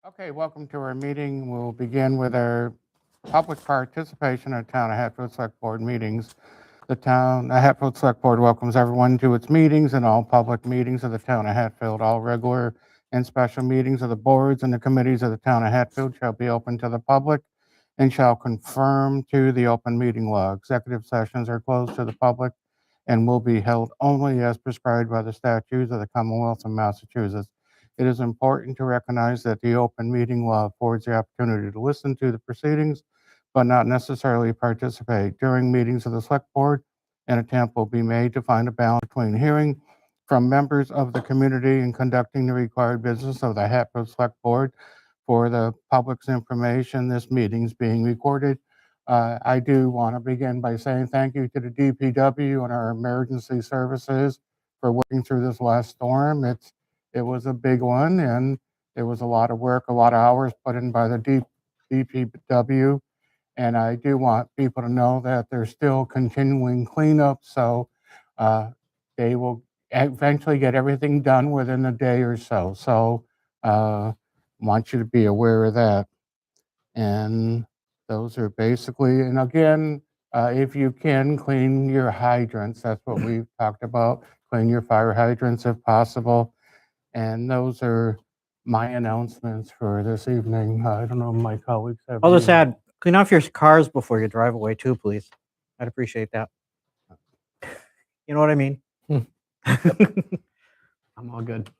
Okay, welcome to our meeting. We'll begin with our public participation at Town of Hatfield Select Board meetings. The Hatfield Select Board welcomes everyone to its meetings and all public meetings of the Town of Hatfield. All regular and special meetings of the boards and the committees of the Town of Hatfield shall be open to the public and shall conform to the open meeting law. Executive sessions are closed to the public and will be held only as prescribed by the statutes of the Commonwealth of Massachusetts. It is important to recognize that the open meeting law affords the opportunity to listen to the proceedings, but not necessarily participate. During meetings of the Select Board, an attempt will be made to find a balance between hearing from members of the community and conducting the required business of the Hatfield Select Board. For the public's information, this meeting is being recorded. I do want to begin by saying thank you to the DPW and our emergency services for working through this last storm. It was a big one, and there was a lot of work, a lot of hours put in by the DPW. And I do want people to know that they're still continuing cleanup, so they will eventually get everything done within a day or so. So want you to be aware of that. And those are basically, and again, if you can, clean your hydrants. That's what we've talked about. Clean your fire hydrants if possible. And those are my announcements for this evening. I don't know if my colleagues have. I'll just add, clean off your cars before you drive away too, please. I'd appreciate that. You know what I mean? I'm all good.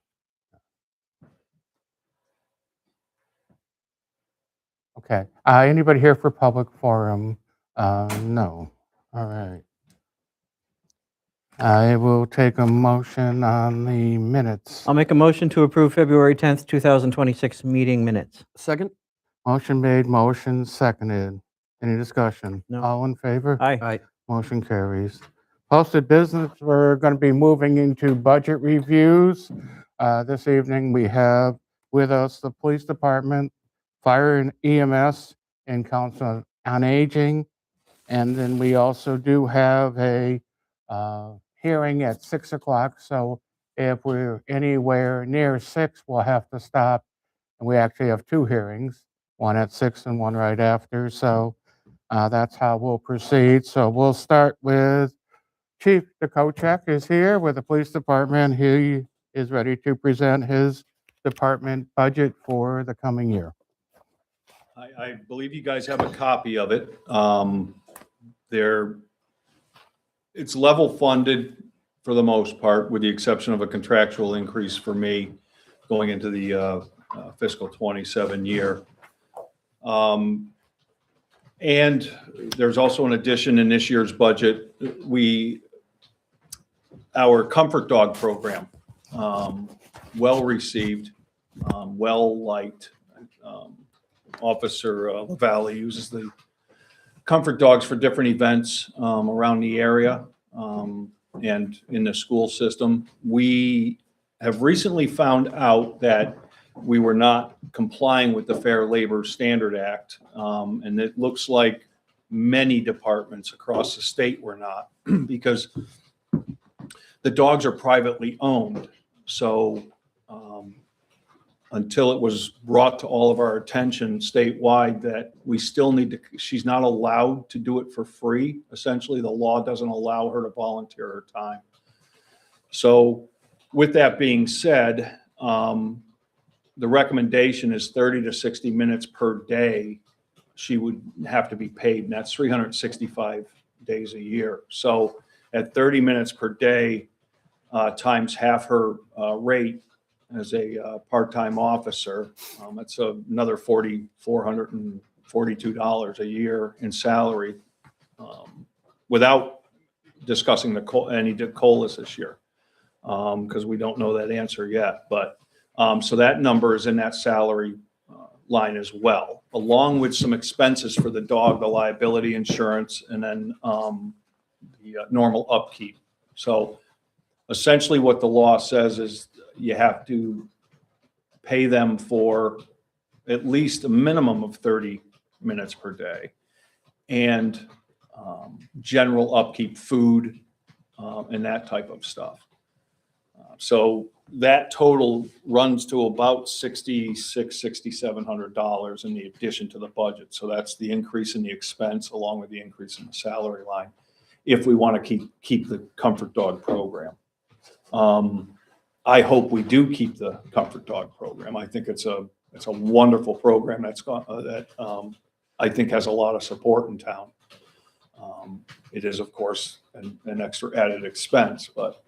Okay. Anybody here for public forum? No. All right. I will take a motion on the minutes. I'll make a motion to approve February 10th, 2026 meeting minutes. Second? Motion made, motion seconded. Any discussion? No. All in favor? Aye. Aye. Motion carries. Posted business, we're going to be moving into budget reviews. This evening, we have with us the police department, fire and EMS, and council on aging. And then we also do have a hearing at 6 o'clock. So if we're anywhere near 6, we'll have to stop. And we actually have 2 hearings, one at 6 and one right after. So that's how we'll proceed. So we'll start with Chief DeKochek is here with the police department. He is ready to present his department budget for the coming year. I believe you guys have a copy of it. It's level funded for the most part, with the exception of a contractual increase for me going into the fiscal 27 year. And there's also an addition in this year's budget. Our Comfort Dog program, well received, well liked. Officer LaValle uses the Comfort Dogs for different events around the area and in the school system. We have recently found out that we were not complying with the Fair Labor Standard Act, and it looks like many departments across the state were not, because the dogs are privately owned. So until it was brought to all of our attention statewide that we still need to, she's not allowed to do it for free. Essentially, the law doesn't allow her to volunteer her time. So with that being said, the recommendation is 30 to 60 minutes per day she would have to be paid, and that's 365 days a year. So at 30 minutes per day times half her rate as a part-time officer, that's another $4,442 a year in salary, without discussing any COLAs this year, because we don't know that answer yet. But so that number is in that salary line as well, along with some expenses for the dog, the liability insurance, and then the normal upkeep. So essentially what the law says is you have to pay them for at least a minimum of 30 minutes per day, and general upkeep, food, and that type of stuff. So that total runs to about $6,700 in the addition to the budget. So that's the increase in the expense along with the increase in the salary line, if we want to keep the Comfort Dog program. I hope we do keep the Comfort Dog program. I think it's a wonderful program that I think has a lot of support in town. It is, of course, an extra added expense, but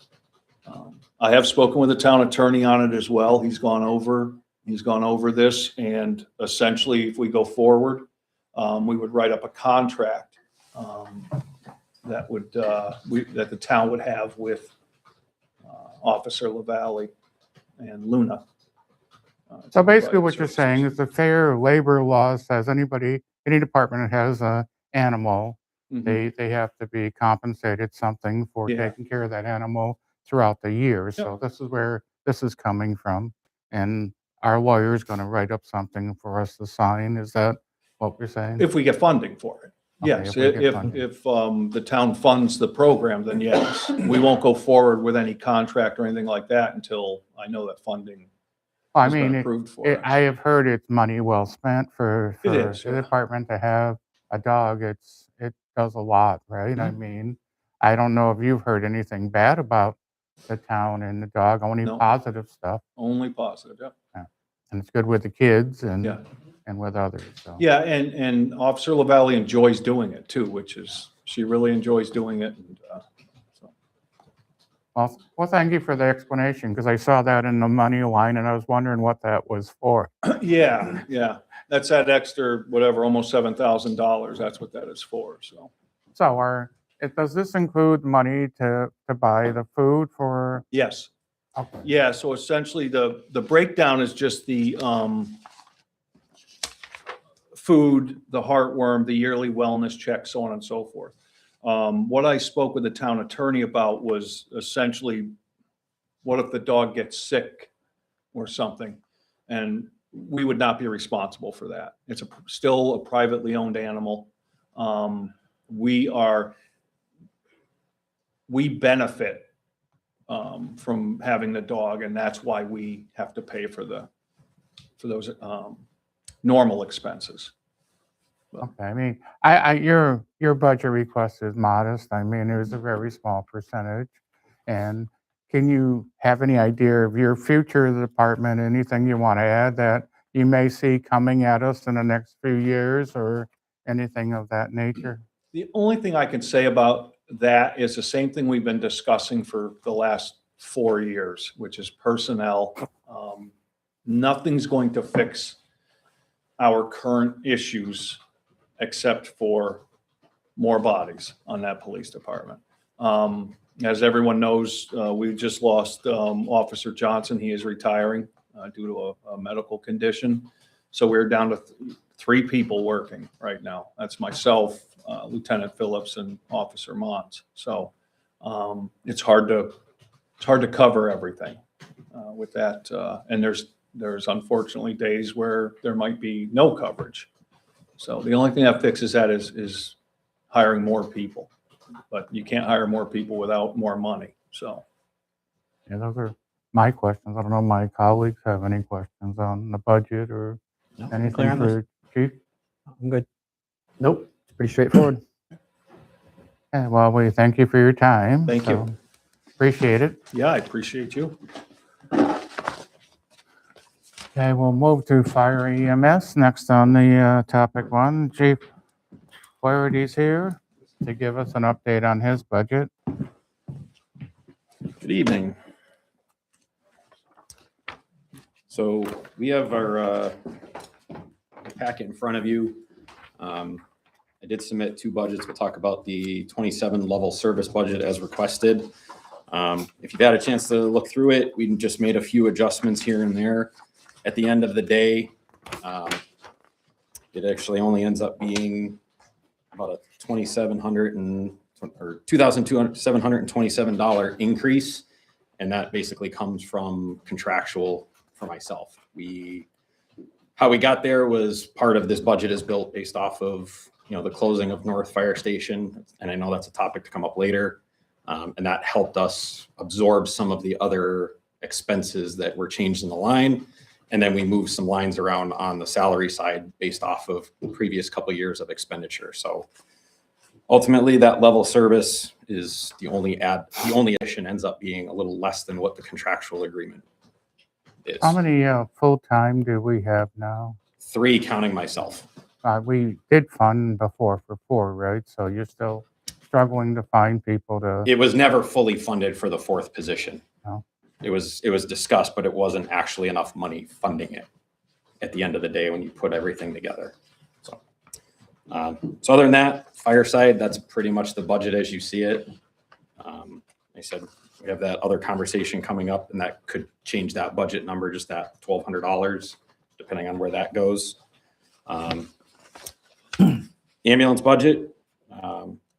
I have spoken with the town attorney on it as well. He's gone over this, and essentially, if we go forward, we would write up a contract that the town would have with Officer LaValle and Luna. So basically what you're saying is the fair labor law says any department that has an animal, Mhm. they have to be compensated something for Yeah. taking care of that animal throughout the year. So this is where this is coming from. And our lawyer is going to write up something for us to sign. Is that what you're saying? If we get funding for it. Okay, Yes, if we get funding. if the town funds the program, then yes. We won't go forward with any contract or anything like that until I know that funding I has been mean, approved for us. I have heard it's money well spent for It is, the yeah. department to have a dog. It does a lot, right? I mean, I don't know if you've heard anything bad about the town and the dog, only No. positive stuff. Only positive, yeah. And it's good with the kids Yeah. and with others, so. Yeah, and Officer LaValle enjoys doing it too, she really enjoys doing it. And, so. Well, thank you for the explanation, because I saw that in the money line and I was wondering what that was for. Yeah, that's that extra, whatever, almost $7,000. That's what that is for, so. So does this include money to buy the food for? Yes. Okay. Yeah, so essentially the breakdown is just the food, the heartworm, the yearly wellness check, so on and so forth. What I spoke with the town attorney about was essentially, what if the dog gets sick or something? And we would not be responsible for that. It's still a privately owned animal. We benefit from having the dog, and that's why we have to pay for those normal expenses. Okay, I mean, your budget request is modest. I mean, it was a very small percentage. And can you have any idea of your future department, anything you want to add that you may see coming at us in the next few years or anything of that nature? The only thing I can say about that is the same thing we've been discussing for the last 4 years, which is personnel. Nothing's going to fix our current issues except for more bodies on that police department. As everyone knows, we just lost Officer Johnson. He is retiring due to a medical condition. So we're down to 3 people working right now. That's myself, Lieutenant Phillips, and Officer Mons. So it's hard to cover everything with that. And there's unfortunately days where there might be no coverage. So the only thing that fixes that is hiring more people. But you can't hire more people without more money. So. Yeah, those are my questions. I don't know if my colleagues have any questions on the budget or No, anything clear on this? for Chief. I'm good. Nope, it's pretty straightforward. Yeah, well, we thank you for your time. Thank you. Appreciate it. Yeah, I appreciate you. Okay, we'll move to fire EMS next on the topic 1. Chief Flaherty's here to give us an update on his budget. Good evening. So we have our packet in front of you. I did submit 2 budgets. We'll talk about the 27 level service budget as requested. If you've had a chance to look through it, we just made a few adjustments here and there. At the end of the day, it actually only ends up being about a $2,727 increase, and that basically comes from contractual for myself. How we got there was part of this budget is built based off of the closing of North Fire Station, and I know that's a topic to come up later, and that helped us absorb some of the other expenses that were changed in the line. And then we moved some lines around on the salary side based off of the previous couple of years of expenditure. So ultimately, that level service is the only addition ends up being a little less than what the contractual agreement is. How many full-time do we have now? 3 counting myself. We did fund before for 4, right? So you're still struggling to find people to, It was never fully funded for the 4th position. No. It was discussed, but it wasn't actually enough money funding it at the end of the day when you put everything together. So other than that, fireside, that's pretty much the budget as you see it. I said, we have that other conversation coming up, and that could change that budget number, just that $1,200, depending on where that goes. Ambulance budget,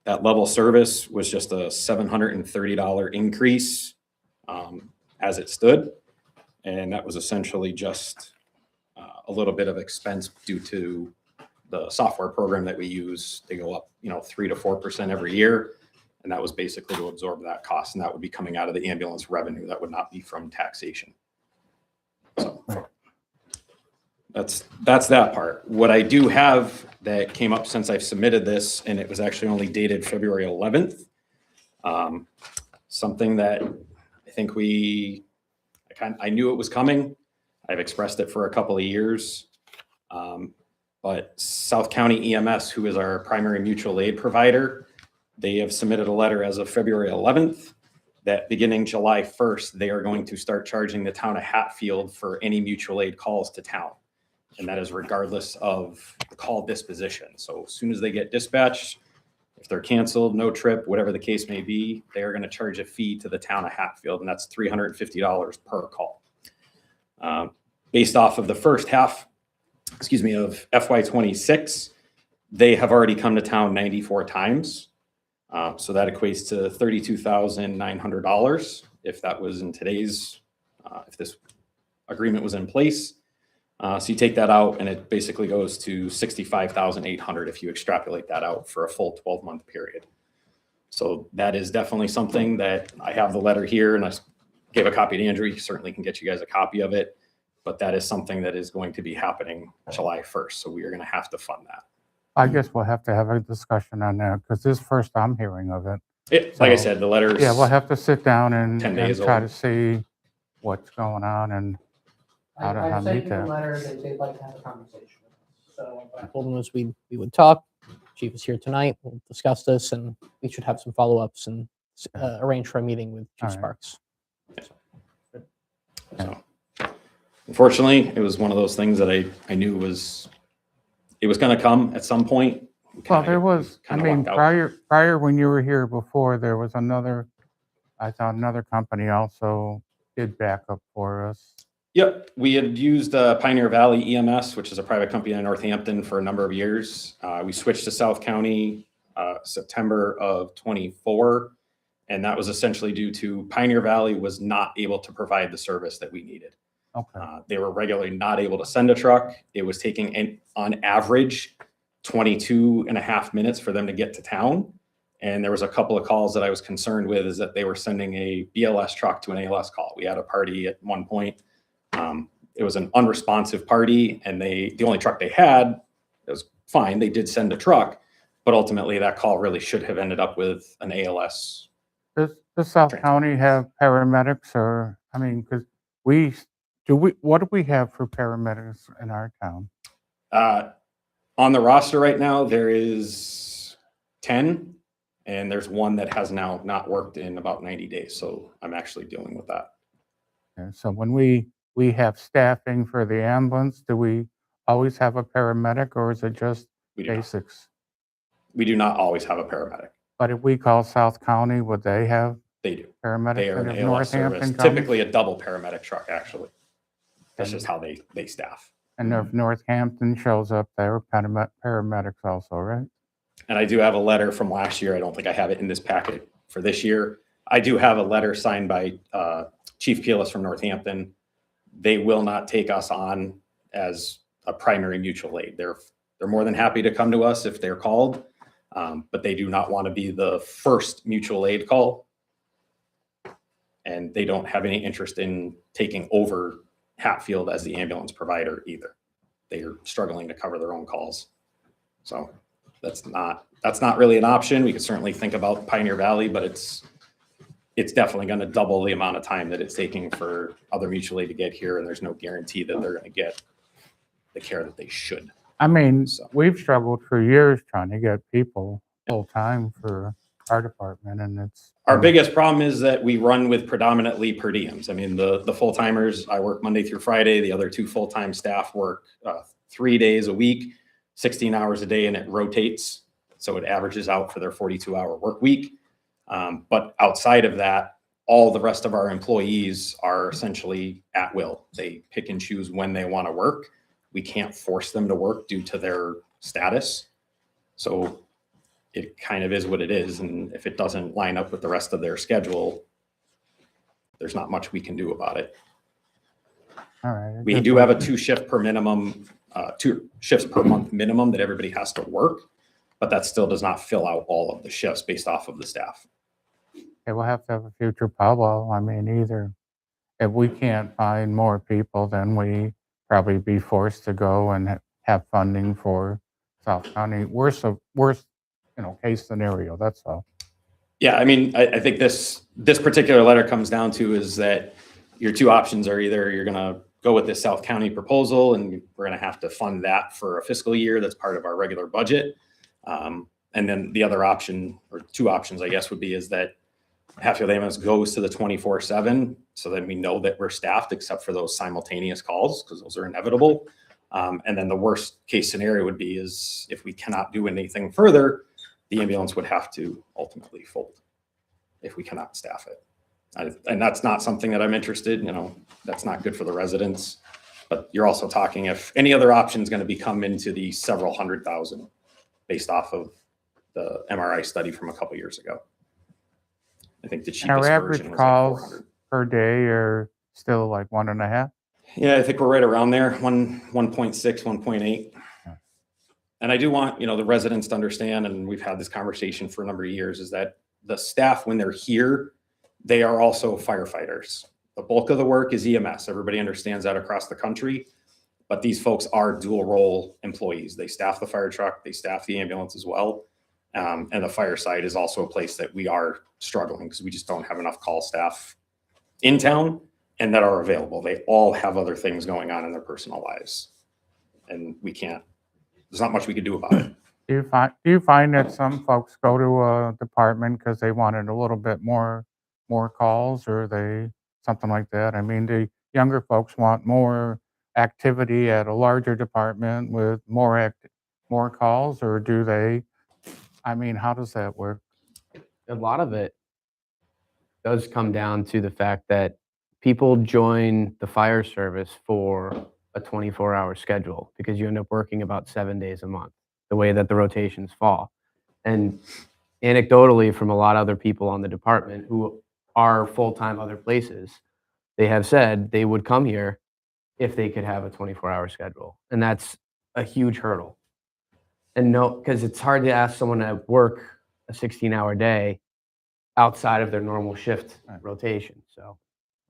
that level service was just a $730 increase as it stood. And that was essentially just a little bit of expense due to the software program that we use. They go up, 3 to 4% every year. And that was basically to absorb that cost. And that would be coming out of the ambulance revenue. That would not be from taxation. So that's that part. What I do have that came up since I've submitted this, and it was actually only dated February 11th. Something that I think I knew it was coming. I've expressed it for a couple of years. But South County EMS, who is our primary mutual aid provider, they have submitted a letter as of February 11th that beginning July 1st, they are going to start charging the town of Hatfield for any mutual aid calls to town. And that is regardless of the call disposition. So as soon as they get dispatched, if they're canceled, no trip, whatever the case may be, they are going to charge a fee to the town of Hatfield, and that's $350 per call. Based off of the first half, of FY26, they have already come to town 94 times. So that equates to $32,900 if that was in today's, if this agreement was in place. So you take that out and it basically goes to $65,800 if you extrapolate that out for a full 12-month period. So that is definitely something that I have the letter here, and I gave a copy to Andrew. He certainly can get you guys a copy of it, but that is something that is going to be happening July 1st. So we are going to have to fund that. I guess we'll have to have a discussion on that because this is first I'm hearing of it. Like I said, the letters. Yeah, we'll have to sit down and 10 days try old. to see what's going on and how to I meet sent them a that. letter that they'd like to have a conversation with us. So I told them as we would talk. Chief is here tonight. We'll discuss this, and we should have some follow-ups and arrange for a meeting with Chief All right. Sparks. So, unfortunately, it was one of those things that I knew it was going to come at some point. Well, there was, I mean, lucked out. prior when you were here before, there was another company also did backup for us. Yep, we had used Pioneer Valley EMS, which is a private company in Northampton, for a number of years. We switched to South County September of 24, and that was essentially due to Pioneer Valley was not able to provide the service that we needed. Okay. They were regularly not able to send a truck. It was taking, on average, 22 and a half minutes for them to get to town. And there was a couple of calls that I was concerned with, is that they were sending a BLS truck to an ALS call. We had a party at one point. It was an unresponsive party, and the only truck they had, it was fine. They did send a truck, but ultimately that call really should have ended up with an ALS. Does South Transport. County have paramedics, or, I mean, because what do we have for paramedics in our town? On the roster right now, there is 10, and there's one that has now not worked in about 90 days. So I'm actually dealing with that. Okay, so when we have staffing for the ambulance, do we always have a paramedic, or is it just We do not, basics? we do not always have a paramedic. But if we call South County, would they have They do. They paramedics? are And an if ALS service, Northampton comes, typically a double paramedic truck, actually. That's just how they staff. and if Northampton shows up, they're paramedics also, right? And I do have a letter from last year. I don't think I have it in this packet for this year. I do have a letter signed by Chief Keelis from Northampton. They will not take us on as a primary mutual aid. They're more than happy to come to us if they're called, but they do not want to be the first mutual aid call. And they don't have any interest in taking over Hatfield as the ambulance provider either. They are struggling to cover their own calls. So that's not really an option. We could certainly think about Pioneer Valley, but it's definitely going to double the amount of time that it's taking for other mutual aid to get here, and there's no guarantee that they're going to get the care that they should. I mean, So- we've struggled for years trying to get people full-time for our department, and it's. Our biggest problem is that we run with predominantly per diems. I mean, the full-timers, I work Monday through Friday. The other two full-time staff work 3 days a week, 16 hours a day, and it rotates. So it averages out for their 42-hour work week. But outside of that, all the rest of our employees are essentially at will. They pick and choose when they want to work. We can't force them to work due to their status. So it kind of is what it is. And if it doesn't line up with the rest of their schedule, there's not much we can do about it. All right. We do have a 2 shifts per month minimum that everybody has to work, but that still does not fill out all of the shifts based off of the staff. Okay, we'll have to have a future powwow. I mean, either if we can't find more people, then we probably be forced to go and have funding for South County. Worst, case scenario, that's all. Yeah, I mean, I think this particular letter comes down to is that your 2 options are either you're going to go with this South County proposal and we're going to have to fund that for a fiscal year that's part of our regular budget. And then the other option, or 2 options, I guess, would be is that Hatfield Ambulance goes to the 24/7. So then we know that we're staffed except for those simultaneous calls because those are inevitable. And then the worst case scenario would be is if we cannot do anything further, the ambulance would have to ultimately fold if we cannot staff it. And that's not something that I'm interested in, that's not good for the residents. But you're also talking if any other option is going to be come into the several $100,000 based off of the MRI study from a couple years ago. I think the And cheapest our version average was like calls 400. per day are still like 1.5. Yeah, I think we're right around there, 1.6, 1.8. Yeah. And I do want, the residents to understand, and we've had this conversation for a number of years, is that the staff, when they're here, they are also firefighters. The bulk of the work is EMS. Everybody understands that across the country, but these folks are dual role employees. They staff the fire truck, they staff the ambulance as well. And the fire side is also a place that we are struggling because we just don't have enough call staff in town and that are available. They all have other things going on in their personal lives. And there's not much we could do about it. Do you find that some folks go to a department because they wanted a little bit more calls, or something like that? I mean, the younger folks want more activity at a larger department with more calls, or do they? I mean, how does that work? A lot of it does come down to the fact that people join the fire service for a 24-hour schedule because you end up working about 7 days a month, the way that the rotations fall. And anecdotally, from a lot of other people on the department who are full-time other places, they have said they would come here if they could have a 24-hour schedule. And that's a huge hurdle. And no, because it's hard to ask someone to work a 16-hour day outside of their normal shift Right. rotation. So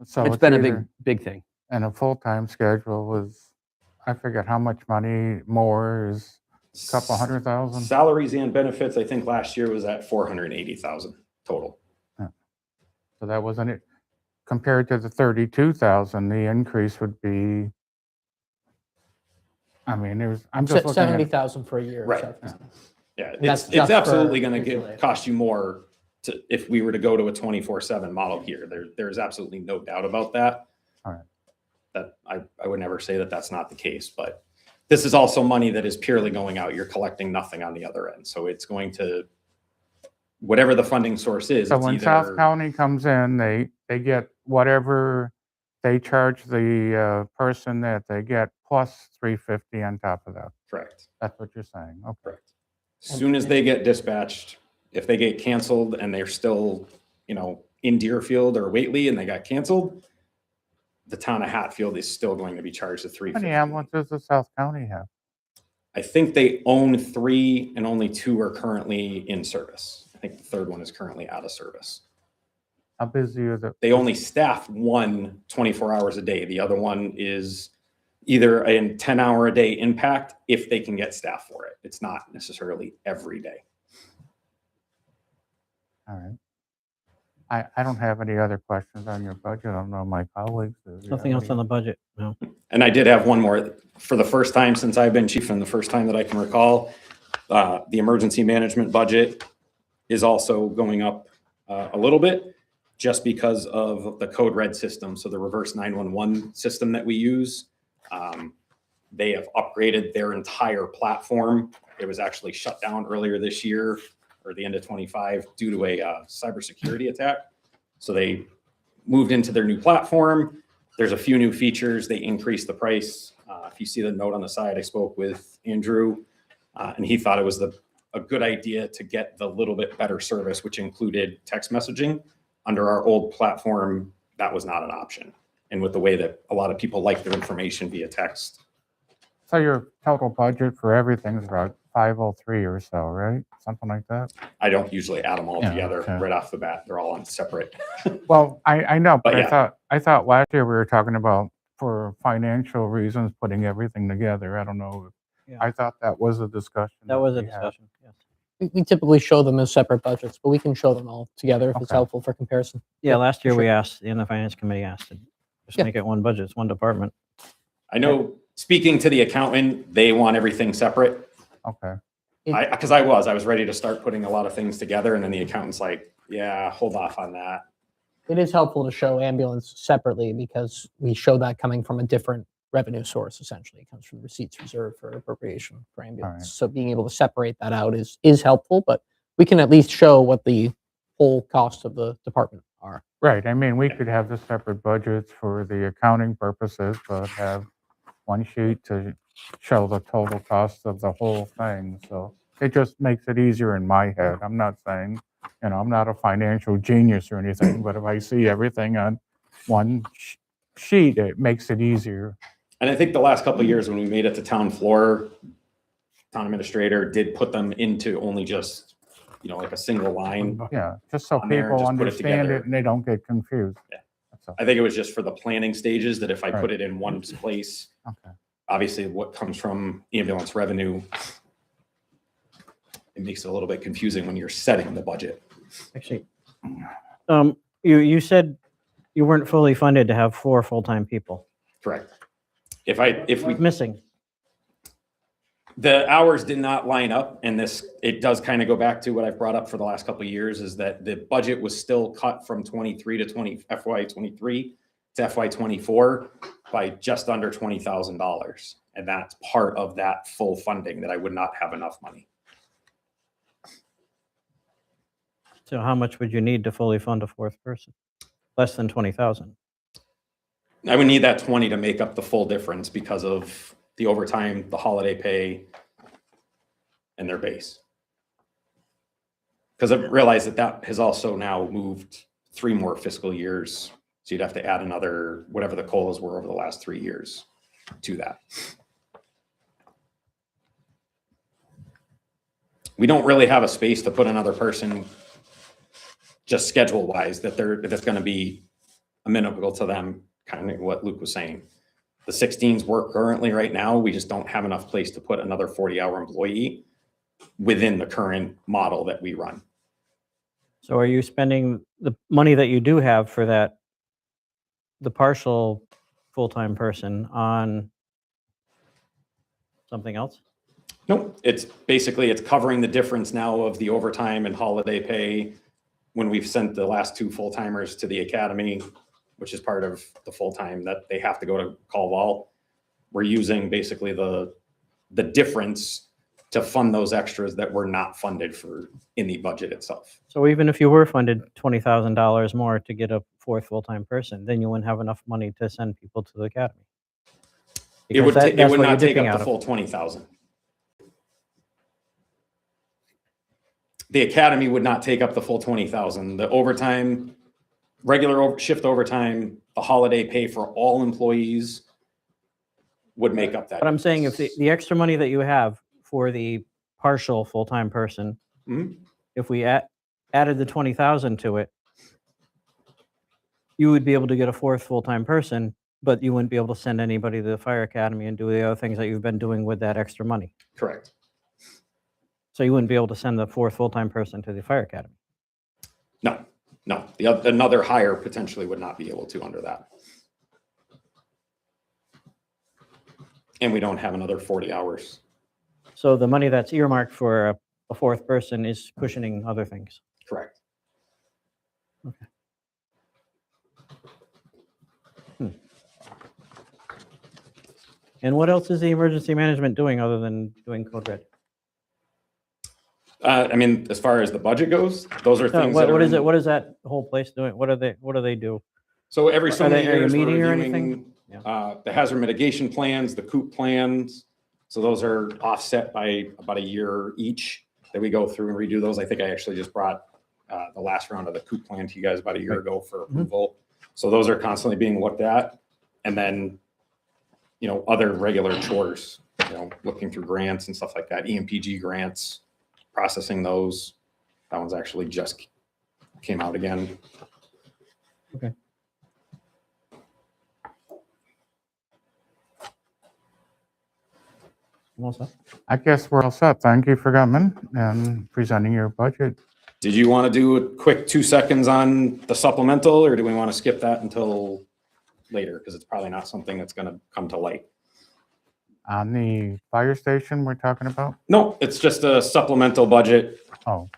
So it's been a either- big thing. And a full-time schedule was, I forget how much money more is a couple 100,000. Salaries and benefits, I think last year was at 480,000 total. So that wasn't it. Compared to the 32,000, the increase would be. I mean, I'm just looking at. 70,000 for a year. Right. So- Yeah, That's it's just absolutely for going mutual to aid. cost you more if we were to go to a 24/7 model here. There's absolutely no doubt about that. All right. That I would never say that that's not the case, but this is also money that is purely going out. You're collecting nothing on the other end. So it's going to, whatever the funding source is. So it's when South either- County comes in, they get whatever they charge the person that they get plus $350 on top of that. Correct. That's what you're saying. Okay. Correct. As soon as they get dispatched, if they get canceled and they're still, in Deerfield or Whately and they got canceled, the town of Hatfield is still going to be charged the How $350. many ambulances does South County have? I think they own 3 and only 2 are currently in service. I think the third one is currently out of service. How busy is it? They only staff one 24 hours a day. The other one is either a 10-hour-a-day impact if they can get staff for it. It's not necessarily every day. All right. I don't have any other questions on your budget. I don't know my colleagues. Do you Nothing have else on any? the budget, no. And I did have one more. For the first time since I've been chief and the first time that I can recall, the emergency management budget is also going up a little bit just because of the code red system. So the reverse 911 system that we use, they have upgraded their entire platform. It was actually shut down earlier this year or the end of 25 due to a cybersecurity attack. So they moved into their new platform. There's a few new features. They increased the price. If you see the note on the side, I spoke with Andrew, and he thought it was a good idea to get the little bit better service, which included text messaging. Under our old platform, that was not an option. And with the way that a lot of people like their information via text. So your total budget for everything is about 503 or so, right? Something like that? I don't usually add them all Yeah, together okay. right off the bat. They're all on separate. Well, I know, but But yeah. I thought last year we were talking about for financial reasons, putting everything together. I don't know. Yeah. I thought that was a discussion. That was a we had. discussion, yes. We typically show them as separate budgets, but we can show them all together if it's Okay. helpful for comparison. Yeah, last year sure. we asked, and the finance committee asked, to just Yeah. make it one budget, it's one department. I know, speaking to the accountant, they want everything separate. Okay. Because I was ready to start putting a lot of things together, and then the accountant's like, yeah, hold off on that. It is helpful to show ambulance separately because we show that coming from a different revenue source, essentially. It comes from receipts reserved for appropriation for ambulance. right. So being able to separate that out is helpful, but we can at least show what the whole cost of the department are. Right. I mean, we could have the separate budgets for the accounting purposes, but have one sheet to show the total cost of the whole thing. So it just makes it easier in my head. I'm not saying, I'm not a financial genius or anything, but if I see everything on one sheet, it makes it easier. And I think the last couple of years when we made it to town floor, town administrator did put them into only just, like a single line. Yeah, just so On there, people just put it understand together. it and they don't get confused. Yeah. That's all. I think it was just for the planning stages that if I Right. put it in one place, Okay. obviously what comes from ambulance revenue, it makes it a little bit confusing when you're setting the budget. Actually, you said you weren't fully funded to have 4 full-time people. Correct. If we, Missing. the hours did not line up, and it does kind of go back to what I've brought up for the last couple of years, is that the budget was still cut from 23 to FY 23 to FY 24 by just under $20,000. And that's part of that full funding that I would not have enough money. So how much would you need to fully fund a 4th person? Less than 20,000. I would need that 20 to make up the full difference because of the overtime, the holiday pay, and their base. Because I realized that has also now moved 3 more fiscal years. So you'd have to add another, whatever the COLAs were over the last 3 years to that. We don't really have a space to put another person just schedule wise that's going to be amenable to them, kind of what Luke was saying. The 16s work currently right now. We just don't have enough place to put another 40-hour employee within the current model that we run. So are you spending the money that you do have for the partial full-time person on something else? Nope, it's covering the difference now of the overtime and holiday pay when we've sent the last 2 full-timers to the academy, which is part of the full-time that they have to go to call vault. We're using basically the difference to fund those extras that were not funded for in the budget itself. So even if you were funded $20,000 more to get a 4th full-time person, then you wouldn't have enough money to send people to the academy. It would Because that's not what you're take dipping up out the of. full 20,000. The academy would not take up the full 20,000. The overtime, regular shift overtime, the holiday pay for all employees would make up that. But I'm saying if the extra money that you have for the partial full-time person, Mhm. if we added the 20,000 to it, you would be able to get a fourth full-time person, but you wouldn't be able to send anybody to the fire academy and do the other things that you've been doing with that extra money. Correct. So you wouldn't be able to send the fourth full-time person to the fire academy. No, no, another hire potentially would not be able to under that. And we don't have another 40 hours. So the money that's earmarked for a fourth person is cushioning other things. Correct. And what else is the emergency management doing other than doing code red? I mean, as far as the budget goes, those are No, things what, that what are is it? in- What is that whole place doing? What do they do? So every so Are many they- are you years, we're meeting or reviewing, anything? Yeah. the hazard mitigation plans, the COOP plans. So those are offset by about a year each that we go through and redo those. I think I actually just brought the last round of the COOP plan to you guys about a year ago for approval. So those are constantly being looked at. And then, you know, other regular chores, you know, looking through grants and stuff like that, EMPG grants, processing those. That one's actually just came out again. Okay. Almost up. I guess we're all set. Thank you for coming and presenting your budget. Did you want to do a quick 2 seconds on the supplemental, or do we want to skip that until later? Because it's probably not something that's going to come to light. On the fire station we're talking about? No, it's just a supplemental budget. Oh,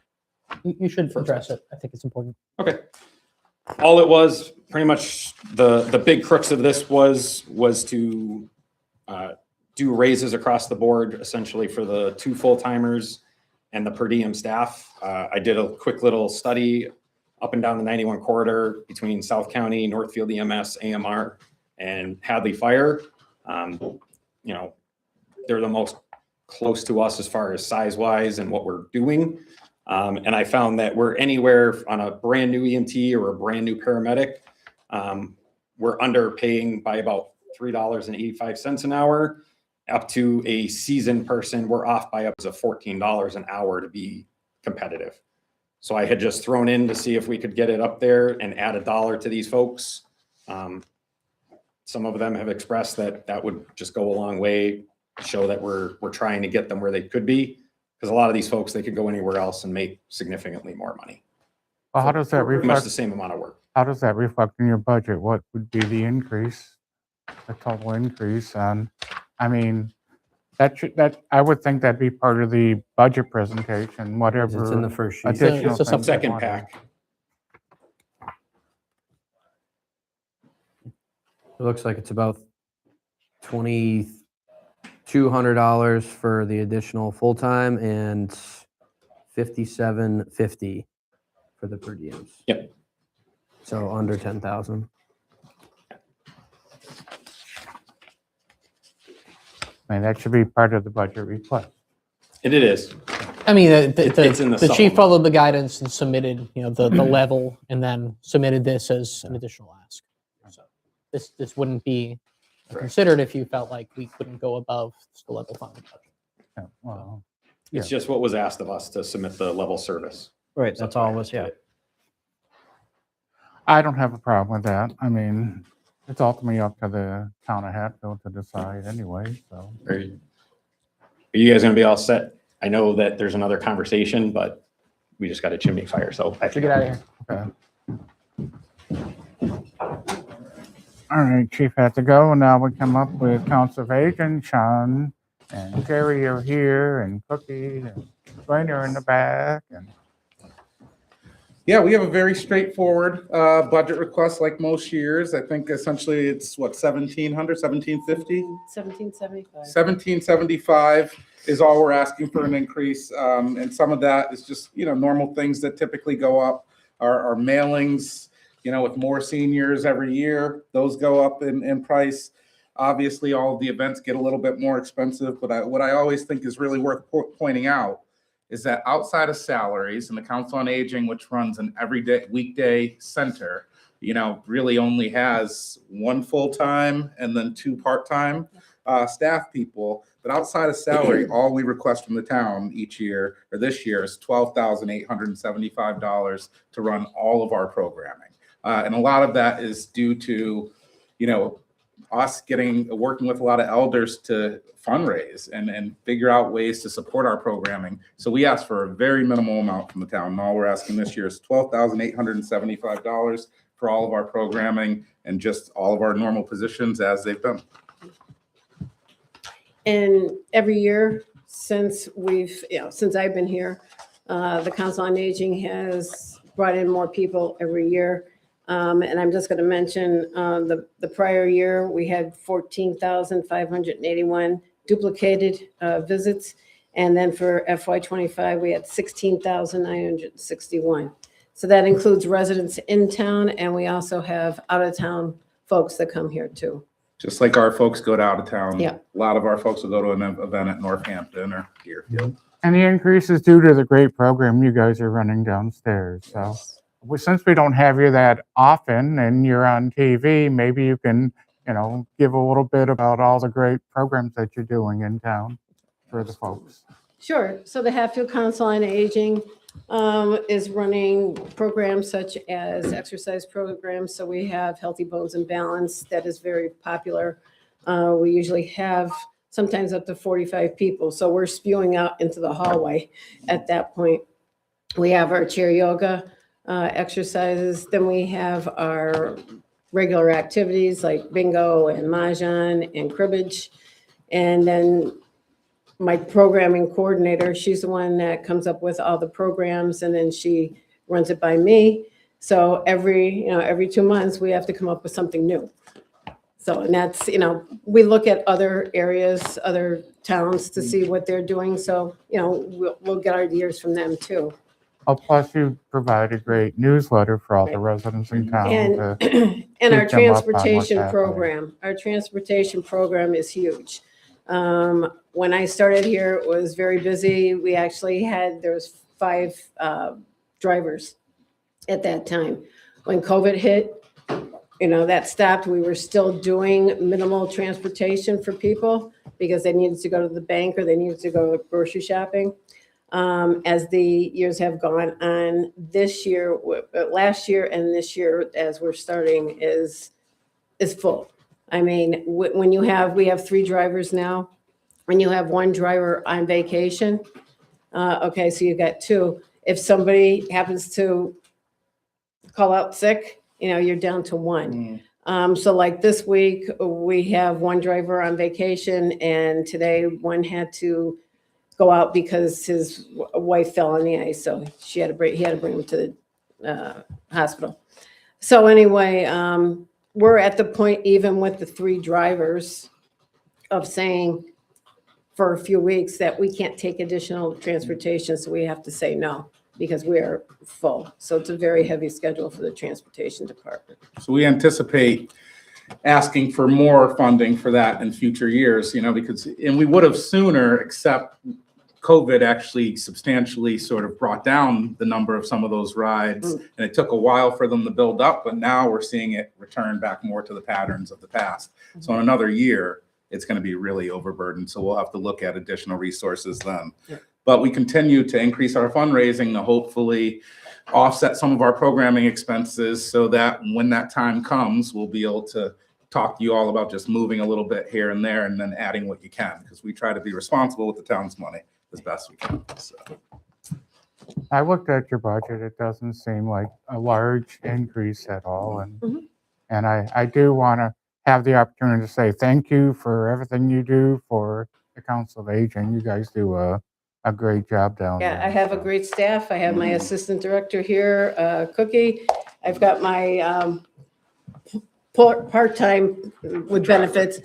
You should address it. I think it's important. Okay. All it was, pretty much the big crux of this was to do raises across the board, essentially for the 2 full-timers and the per diem staff. I did a quick little study up and down the 91 corridor between South County, Northfield EMS, AMR, and Hadley Fire. You know, they're the most close to us as far as size-wise and what we're doing. And I found that we're anywhere on a brand new EMT or a brand new paramedic. We're underpaying by about $3.85 an hour. Up to a seasoned person, we're off by up to $14 an hour to be competitive. So I had just thrown in to see if we could get it up there and add $1 to these folks. Some of them have expressed that that would just go a long way, show that we're trying to get them where they could be. Because a lot of these folks, they could go anywhere else and make significantly more money. well, how does that Pretty much the reflect, same amount of work. how does that reflect in your budget? What would be the increase, the total increase? And, I mean, I would think that'd be part of the budget presentation, whatever. It's in the first sheet. additional It's a things you Second want. pack. It looks like it's about $2,200 for the additional full-time and $57.50 for the per diems. Yep. So under 10,000. I mean, that should be part of the budget request. And it is. I mean, It's in the the chief supplement. followed the guidance and submitted, you know, the level, and then submitted this as an additional ask. So this wouldn't be considered if you felt like we couldn't go above the level funded budget. Yeah, well, It's just what was asked of us to submit the level service. Right, that's all it was, yeah. I don't have a problem with that. I mean, it's ultimately up to the town of Hatfield to decide anyway, so. Are you guys gonna be all set? I know that there's another conversation, but we just got a chimney fire, so I So get out of here. Okay. All right, chief had to go. Now we come up with Council of Aging. Sean and Jerry are here, and Cookie and Rainer in the back. And Yeah, we have a very straightforward budget request like most years. I think essentially it's what, 1,700, 1,750? 1775. 1,775 is all we're asking for an increase. And some of that is just, you know, normal things that typically go up. Our mailings, you know, with more seniors every year, those go up in price. Obviously, all of the events get a little bit more expensive, but what I always think is really worth pointing out is that outside of salaries and the Council on Aging, which runs an everyday weekday center, you know, really only has 1 full-time and then 2 part-time staff people. But outside of salary, all we request from the town each year, or this year, is $12,875 to run all of our programming. And a lot of that is due to, us working with a lot of elders to fundraise and figure out ways to support our programming. So we asked for a very minimal amount from the town. And all we're asking this year is $12,875 for all of our programming and just all of our normal positions as they've been. And every year since since I've been here, the Council on Aging has brought in more people every year. And I'm just going to mention the prior year, we had 14,581 duplicated visits. And then for FY25, we had 16,961. So that includes residents in town, and we also have out-of-town folks that come here too. Just like our folks go to out of town. Yeah. A lot of our folks will go to an event at Northampton or Deerfield. And the increase is due to the great program you guys are running downstairs. So since we don't have you that often and you're on TV, maybe you can, give a little bit about all the great programs that you're doing in town for the folks. Sure. So the Hatfield Council on Aging is running programs such as exercise programs. So we have Healthy Bones and Balance that is very popular. We usually have sometimes up to 45 people. So we're spewing out into the hallway at that point. We have our chair yoga exercises. Then we have our regular activities like bingo and mahjong and cribbage. And then my programming coordinator, she's the one that comes up with all the programs, and then she runs it by me. So every 2 months, we have to come up with something new. So, and that's, we look at other areas, other towns to see what they're doing. So, we'll get ideas from them too. Oh, plus you provide a great newsletter for all the residents in town. And, to and our keep them up on what's transportation happening. our transportation program is huge. When I started here, it was very busy. We actually there was 5 drivers at that time. When COVID hit, that stopped. We were still doing minimal transportation for people because they needed to go to the bank or they needed to go grocery shopping. As the years have gone on, last year and this year, as we're starting, is full. I mean, when we have 3 drivers now. When you have 1 driver on vacation, okay, so you've got 2. If somebody happens to call out sick, you're down to 1. So like this week, we have 1 driver on vacation, and today one had to go out because his wife fell on the ice, so he had to bring him to the hospital. So anyway, we're at the point, even with the 3 drivers, of saying for a few weeks that we can't take additional transportation, so we have to say no because we are full. So it's a very heavy schedule for the transportation department. So we anticipate asking for more funding for that in future years, and we would have sooner, except COVID actually substantially sort of brought down the number of some of those rides. And it took a while for them to build up, but now we're seeing it return back more to the patterns of the past. So in another year, it's going to be really overburdened. So we'll have to look at additional resources then. Yeah. But we continue to increase our fundraising to hopefully offset some of our programming expenses so that when that time comes, we'll be able to talk to you all about just moving a little bit here and there and then adding what you can, because we try to be responsible with the town's money as best we can. So. I looked at your budget. It doesn't seem like a large increase at all. And and I do want to have the opportunity to say thank you for everything you do for the Council of Aging. You guys do a great job down there. Yeah, I have a great staff. I have my assistant director here, Cookie. I've got my part-time with benefits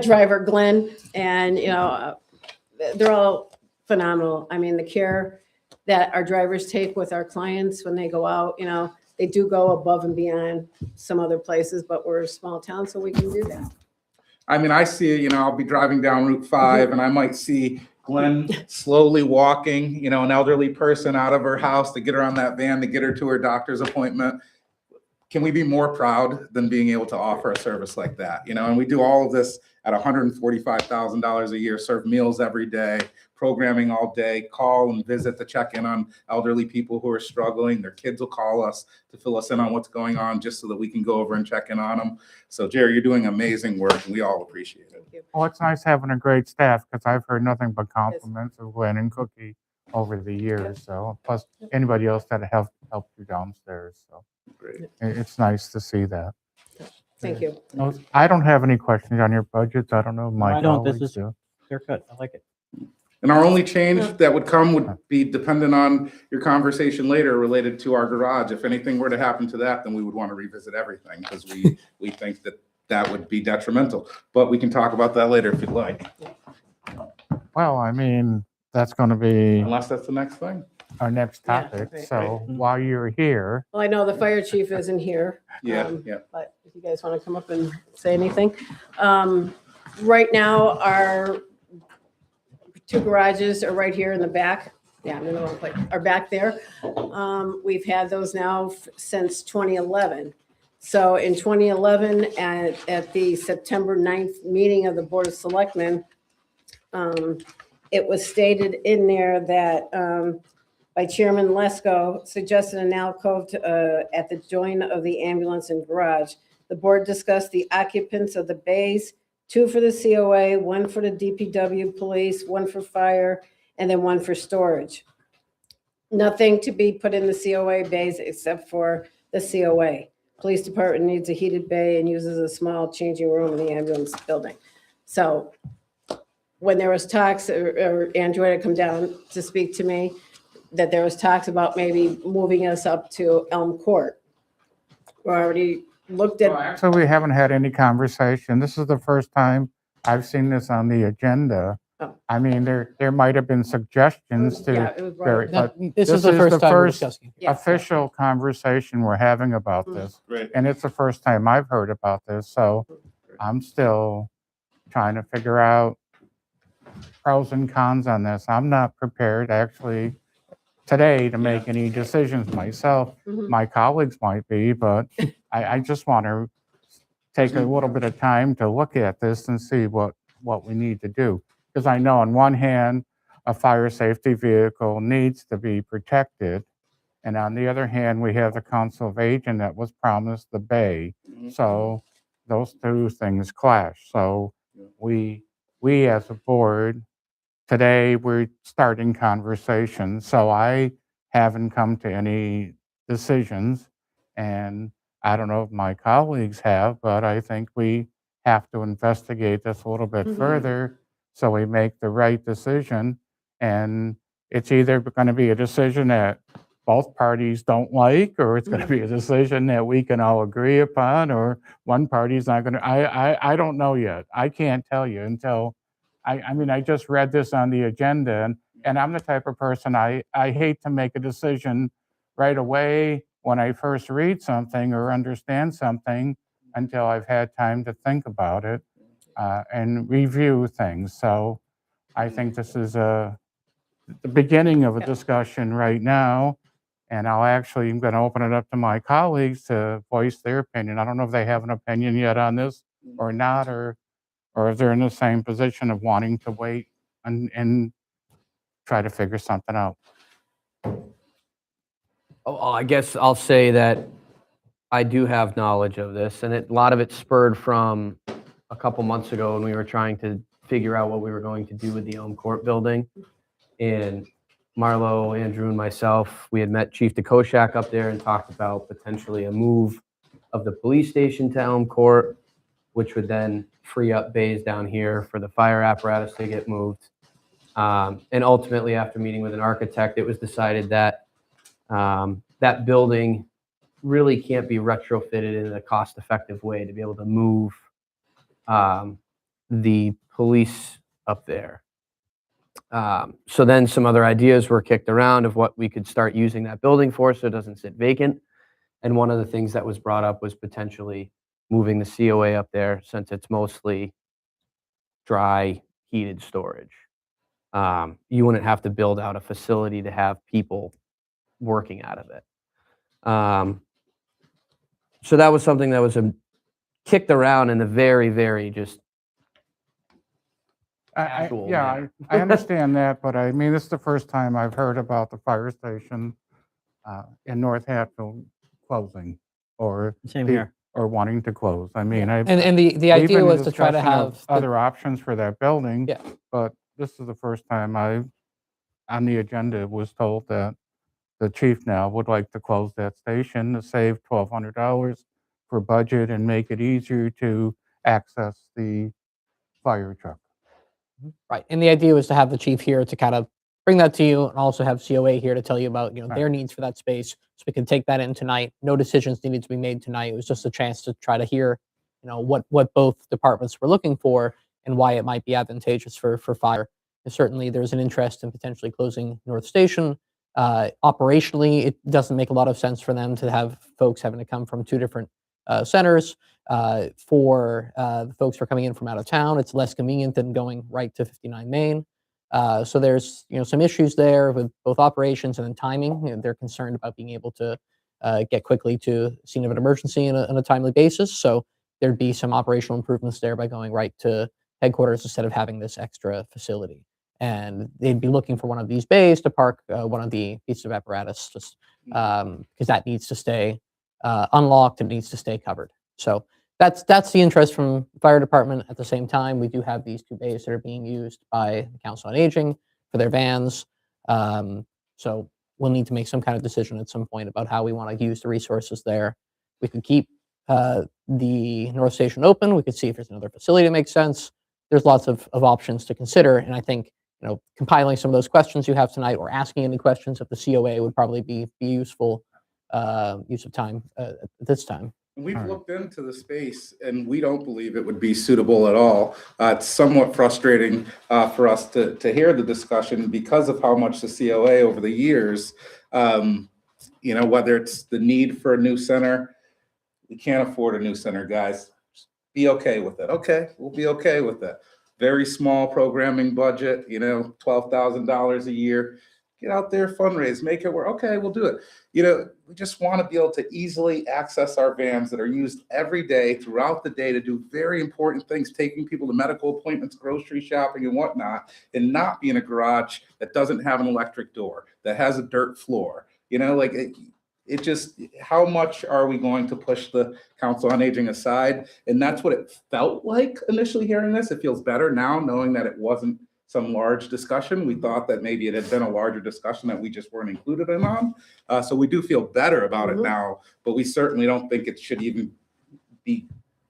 driver, Glenn, and they're all phenomenal. I mean, the care that our drivers take with our clients when they go out, they do go above and beyond some other places, but we're a small town, so we can do that. I mean, I see, I'll be driving down Route 5 and I might see Glenn slowly walking, an elderly person out of her house to get her on that van to get her to her doctor's appointment. can we be more proud than being able to offer a service like that? You know, and we do all of this at $145,000 a year, serve meals every day, programming all day, call and visit to check in on elderly people who are struggling. Their kids will call us to fill us in on what's going on just so that we can go over and check in on them. So Jerry, you're doing amazing work and we all appreciate it. Well, it's nice having a great staff because I've heard nothing but compliments of Glenn and Cookie over the years. So plus anybody else that helped you downstairs. So Great. it's nice to see that. Thank you. I don't have any questions on your budgets. I don't know if my I don't. This colleagues is do. clear cut. I like it. And our only change that would come would be dependent on your conversation later related to our garage. If anything were to happen to that, then we would want to revisit everything because we think that that would be detrimental. But we can talk about that later if you'd like, Well, I mean, that's going to be unless that's the next thing. our next Yeah, topic. right. So while you're here, Well, I know the fire chief isn't here. Yeah, um, yeah. But if you guys want to come up and say anything. Right now, our 2 garages are right here in the back. Yeah, I'm in the wrong place. Are back there. We've had those now since 2011. So in 2011, at the September 9th meeting of the Board of Selectmen, it was stated in there that by Chairman Lesko suggested an alcove at the join of the ambulance and garage. The board discussed the occupants of the bays, 2 for the COA, 1 for the DPW police, 1 for fire, and then 1 for storage. Nothing to be put in the COA bays except for the COA. Police department needs a heated bay and uses a small changing room in the ambulance building. So when there was talks, or Andrew had come down to speak to me, that there was talks about maybe moving us up to Elm Court. We already looked at, so we haven't had any conversation. This is the first time I've seen this on the agenda. Oh. I mean, there might have been suggestions yeah, to it was very- brought up. but This this is the is first the time we're first discussing. Yeah. official conversation we're having about this. Great. And it's the first time I've heard about this. So I'm still trying to figure out pros and cons on this. I'm not prepared actually today to make any decisions myself. Mhm. My colleagues might be, but I just want to take a little bit of time to look at this and see what we need to do. Because I know on one hand, a fire safety vehicle needs to be protected. And on the other hand, we have the Council of Aging that was promised the bay. So those 2 things clash. So we as a board, today we're starting conversations. So I haven't come to any decisions. And I don't know if my colleagues have, but I think we have to investigate this a little bit Mhm. further so we make the right decision. And it's either going to be a decision that both parties don't like, or it's going to be a decision that we can all agree upon, or one party's not going to, I don't know yet. I can't tell you until, I mean, I just read this on the agenda and I'm the type of person, I hate to make a decision right away when I first read something or understand something until I've had time to think about it and review things. So I think this is the beginning of a discussion right now. And I'm going to open it up to my colleagues to voice their opinion. I don't know if they have an opinion yet on this or not, or if they're in the same position of wanting to wait and try to figure something out. Oh, I guess I'll say that I do have knowledge of this, and a lot of it spurred from a couple months ago when we were trying to figure out what we were going to do with the Elm Court building. And Marlo, Andrew, and myself, we had met Chief DeKoschak up there and talked about potentially a move of the police station to Elm Court, which would then free up bays down here for the fire apparatus to get moved. And ultimately, after meeting with an architect, it was decided that that building really can't be retrofitted in a cost-effective way to be able to move the police up there. So then some other ideas were kicked around of what we could start using that building for so it doesn't sit vacant. And one of the things that was brought up was potentially moving the COA up there since it's mostly dry heated storage. You wouldn't have to build out a facility to have people working out of it. So that was something that was kicked around in a very, very just casual Yeah, manner. I understand that, but I mean, this is the first time I've heard about the fire station in North Hatfield closing or Same here. or wanting to close. I mean, I've And the we've idea been in was to try to discussion of have the- other options for that building. Yeah. But this is the first time on the agenda was told that the chief now would like to close that station to save $1,200 for budget and make it easier to access the fire truck. Right, and the idea was to have the chief here to kind of bring that to you, and also have COA here to tell you about, you know, their needs for that space, so we can take that in tonight. No decisions needed to be made tonight. It was just a chance to try to hear, you know, what both departments were looking for and why it might be advantageous for fire. And certainly, there's an interest in potentially closing North Station. Operationally, it doesn't make a lot of sense for them to have folks having to come from two different centers. For the folks who are coming in from out of town, it's less convenient than going right to 59 Main. So there's, you know, some issues there with both operations and then timing. You know, they're concerned about being able to get quickly to scene of an emergency on a timely basis. So there'd be some operational improvements there by going right to headquarters instead of having this extra facility. And they'd be looking for one of these bays to park one of the pieces of apparatus, just because that needs to stay unlocked and needs to stay covered. So that's the interest from the fire department. At the same time, we do have these two bays that are being used by the Council on Aging for their vans. So we'll need to make some kind of decision at some point about how we want to use the resources there. We could keep the North Station open. We could see if there's another facility that makes sense. There's lots of options to consider, and I think, you know, compiling some of those questions you have tonight or asking any questions of the COA would probably be useful use of time at this time. We've looked into the space and we don't believe it would be suitable at all. It's somewhat frustrating for us to hear the discussion because of how much the COA over the years, you know, whether it's the need for a new center, we can't afford a new center, guys. Just be okay with it. Okay, we'll be okay with it. Very small programming budget, you know, $12,000 a year. Get out there, fundraise, make it work. Okay, we'll do it. You know, we just want to be able to easily access our vans that are used every day throughout the day to do very important things, taking people to medical appointments, grocery shopping and whatnot, and not be in a garage that doesn't have an electric door, that has a dirt floor. You know, like it just, how much are we going to push the Council on Aging aside? And that's what it felt like initially hearing this. It feels better now knowing that it wasn't some large discussion. We thought that maybe it had been a larger discussion that we just weren't included in on. So we do feel better about it now, but we certainly don't think it should even be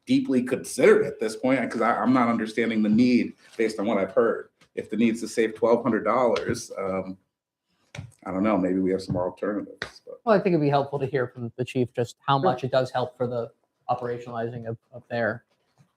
deeply considered at this point, because I'm not understanding the need based on what I've heard. If the need's to save $1,200, I don't know, maybe we have some more alternatives. But. Well, I think it'd be helpful to hear from the chief just how much it does help for the operationalizing of their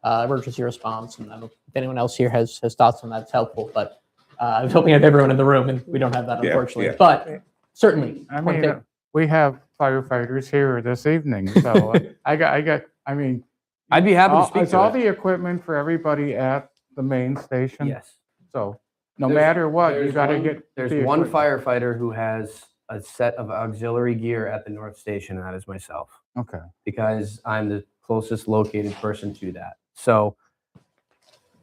emergency response. And I don't know if anyone else here has thoughts on that. It's helpful, but I was hoping I have everyone in the room, and we don't have that, unfortunately. Yeah. But certainly, I point mean, taken. we have firefighters here this evening, so I mean, I'd be happy to speak is to all it. the equipment for everybody at the main station? Yes. So no There's- matter what, you there's got to one- get. There's the one equipment. firefighter who has a set of auxiliary gear at the North Station, and that is myself, Okay. because I'm the closest located person to that. So,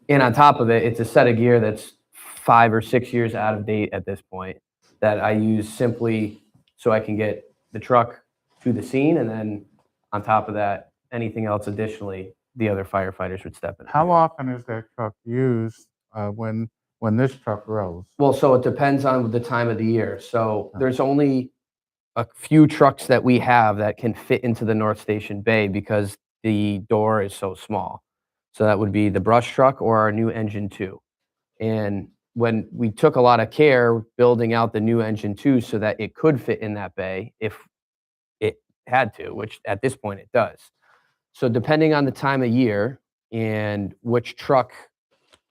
and on top of it, it's a set of gear that's 5 or 6 years out of date at this point that I use simply so I can get the truck to the scene, and then on top of that, anything else additionally, the other firefighters would step in. How often is that truck used when this truck rolls? Well, so it depends on the time of the year. So there's only a few trucks that we have that can fit into the North Station bay because the door is so small. So that would be the brush truck or our new engine 2. And when we took a lot of care building out the new engine 2 so that it could fit in that bay if it had to, which at this point it does. So depending on the time of year and which truck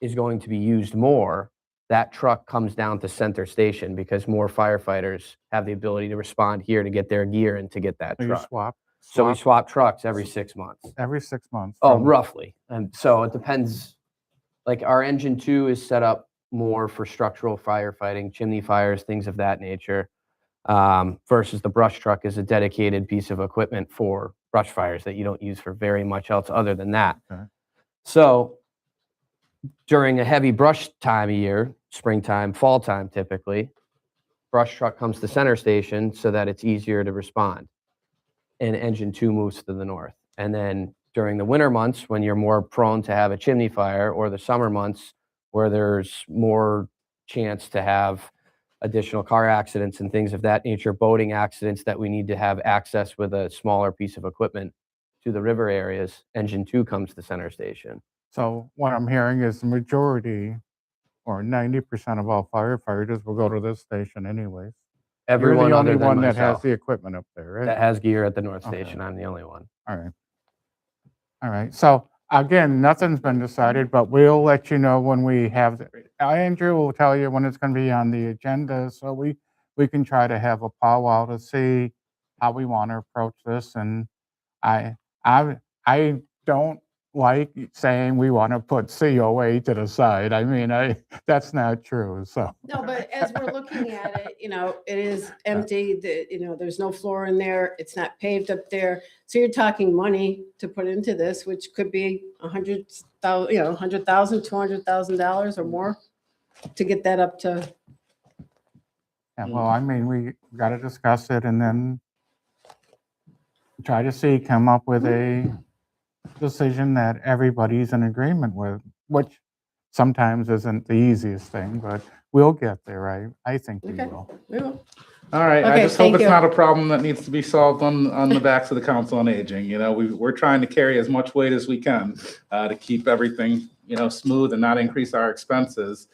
is going to be used more, that truck comes down to center station because more firefighters have the ability to respond here to get their gear and to get that So you truck. swap So we swap trucks every 6 months. every 6 months? Oh, from- roughly. And so it depends. Like our engine 2 is set up more for structural firefighting, chimney fires, things of that nature, versus the brush truck is a dedicated piece of equipment for brush fires that you don't use for very much else other than that. Okay. So during a heavy brush time of year, springtime, fall time typically, brush truck comes to center station so that it's easier to respond. And engine 2 moves to the north. And then during the winter months, when you're more prone to have a chimney fire, or the summer months where there's more chance to have additional car accidents and things of that nature, boating accidents that we need to have access with a smaller piece of equipment to the river areas, engine 2 comes to center station. So what I'm hearing is the majority or 90% of all firefighters will go to this station anyways. Everyone You're the other only than one that has myself the equipment up there, right? that has gear at the north Okay. station. I'm the only one. All right. All right. So again, nothing's been decided, but we'll let you know when we have, Andrew will tell you when it's going to be on the agenda. So we can try to have a powwow to see how we want to approach this. And I don't like saying we want to put COA to the side. I mean, that's not true. So No, but as we're looking at it, it is empty, there's no floor in there, it's not paved up there. So you're talking money to put into this, which could be $100,000, $200,000 or more to get that up to. yeah, well, I mean, we got to discuss it and then try to come up with a decision that everybody's in agreement with, which sometimes isn't the easiest thing, but we'll get there. I think we Okay. will. We will. All right, I Okay, just hope thank it's you. not a problem that needs to be solved on the backs of the Council on Aging. We're trying to carry as much weight as we can to keep everything, smooth and not increase our expenses.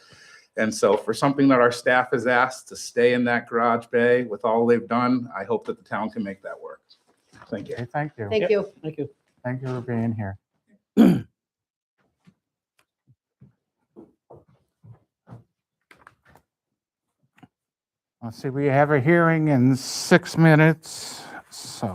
And so for something that our staff has asked to stay in that garage bay with all they've done, I hope that the town can make that work. Thank you. Okay, thank you. Thank you. Thank you. Thank you for being here. Let's see, we have a hearing in 6 minutes, so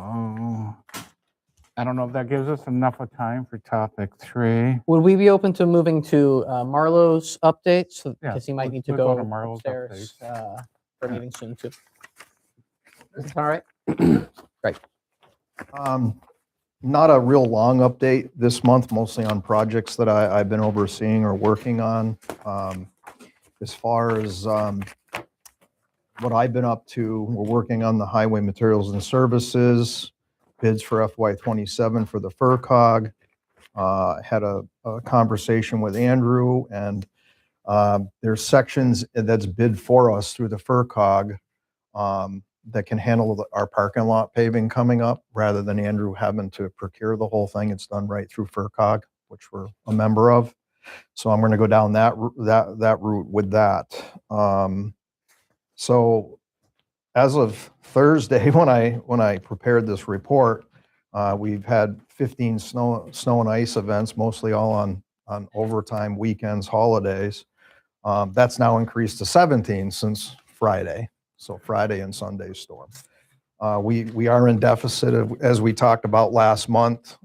I don't know if that gives us enough of time for topic 3. Would we be open to moving to Marlowe's updates? Yeah, Because he might need to we'll go go to Marlowe's upstairs updates. for a meeting soon too. Is it all right? Not a real long update this month, mostly on projects that I've been overseeing or working on. As far as what I've been up to, we're working on the highway materials and services, bids for FY27 for the FERCog. Had a conversation with Andrew, and there's sections that's bid for us through the FERCog that can handle our parking lot paving coming up, rather than Andrew having to procure the whole thing. It's done right through FERCog, which we're a member of. So I'm going to go down that route with that. So as of Thursday, when I prepared this report, we've had 15 snow and ice events, mostly all on overtime, weekends, holidays. That's now increased to 17 since Friday. So Friday and Sunday storm. We are in deficit, as we talked about last month.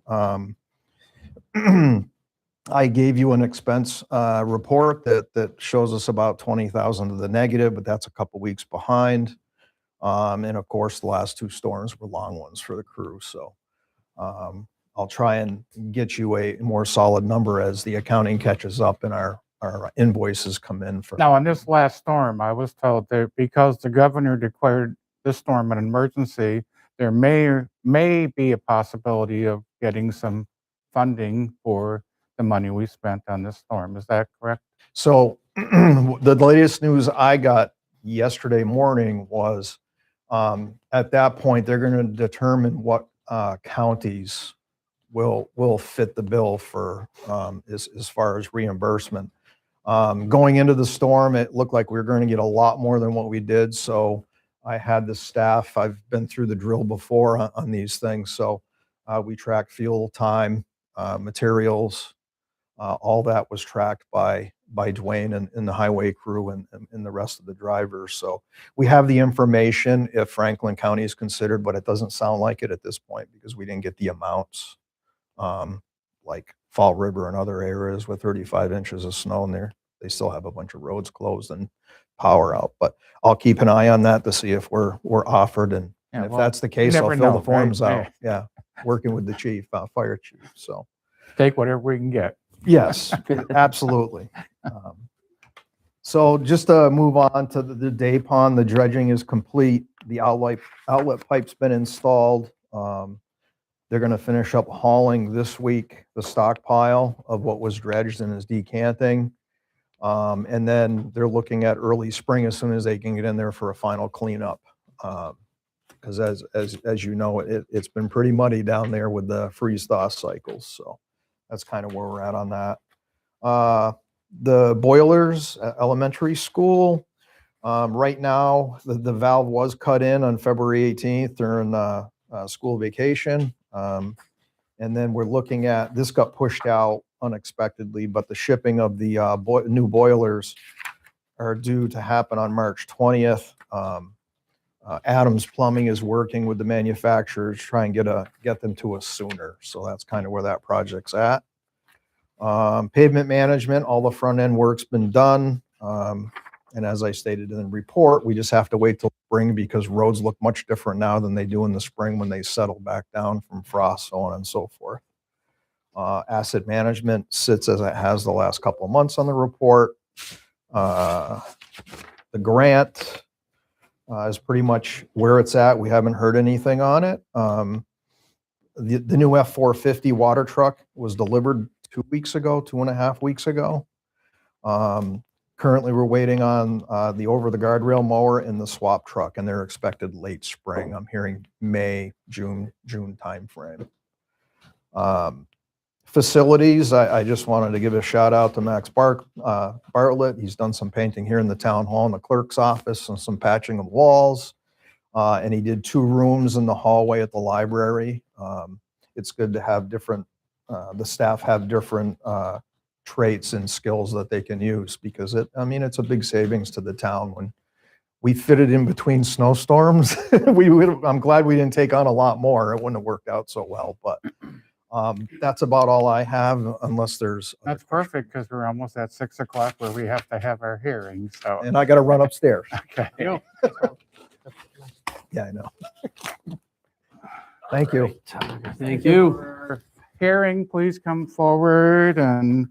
I gave you an expense report that shows us about 20,000 to the negative, but that's a couple weeks behind. And of course, the last 2 storms were long ones for the crew. So I'll try and get you a more solid number as the accounting catches up and our invoices come in for. Now, on this last storm, I was told that because the governor declared this storm an emergency, there may be a possibility of getting some funding for the money we spent on this storm. Is that correct? So the latest news I got yesterday morning was at that point, they're going to determine what counties will fit the bill for as far as reimbursement. Going into the storm, it looked like we were going to get a lot more than what we did. So I had the staff, I've been through the drill before on these things. So we tracked fuel time, materials, all that was tracked by Dwayne and the highway crew and the rest of the drivers. So we have the information if Franklin County is considered, but it doesn't sound like it at this point because we didn't get the amounts like Fall River and other areas with 35 inches of snow in there. They still have a bunch of roads closed and power out, but I'll keep an eye on that to see if we're offered. And Yeah, if well, that's the case, I'll never fill know, the forms right? out. Yeah. working with the chief, fire chief. So, Take whatever we can get. yes, absolutely. So just to move on to the day pond, the dredging is complete. The outlet pipe's been installed. They're going to finish up hauling this week, the stockpile of what was dredged and is decanting. And then they're looking at early spring as soon as they can get in there for a final cleanup. Because as you know, it's been pretty muddy down there with the freeze-thaw cycles. So that's kind of where we're at on that. The boilers at elementary school, right now, the valve was cut in on February 18th during school vacation. And then we're looking at, this got pushed out unexpectedly, but the shipping of the new boilers are due to happen on March 20th. Adams Plumbing is working with the manufacturers, to try and get them to us sooner. So that's kind of where that project's at. Pavement management, all the front end work's been done. And as I stated in the report, we just have to wait till spring because roads look much different now than they do in the spring when they settle back down from frost, so on and so forth. Asset management sits as it has the last couple of months on the report. The grant is pretty much where it's at. We haven't heard anything on it. The new F-450 water truck was delivered 2.5 weeks ago. Currently, we're waiting on the over-the-guardrail mower and the swap truck, and they're expected late spring. I'm hearing May, June timeframe. Facilities, I just wanted to give a shout out to Max Bartlett. He's done some painting here in the town hall in the clerk's office and some patching of walls. And he did 2 rooms in the hallway at the library. It's good to have different, the staff have different traits and skills that they can use because it's a big savings to the town when we fit it in between snowstorms. I'm glad we didn't take on a lot more. It wouldn't have worked out so well, but that's about all I have unless there's. That's perfect because we're almost at 6 o'clock where we have to have our hearing. So, And I got to run upstairs. okay. Yeah, I know. Thank you. Thank you. For hearing, please come forward and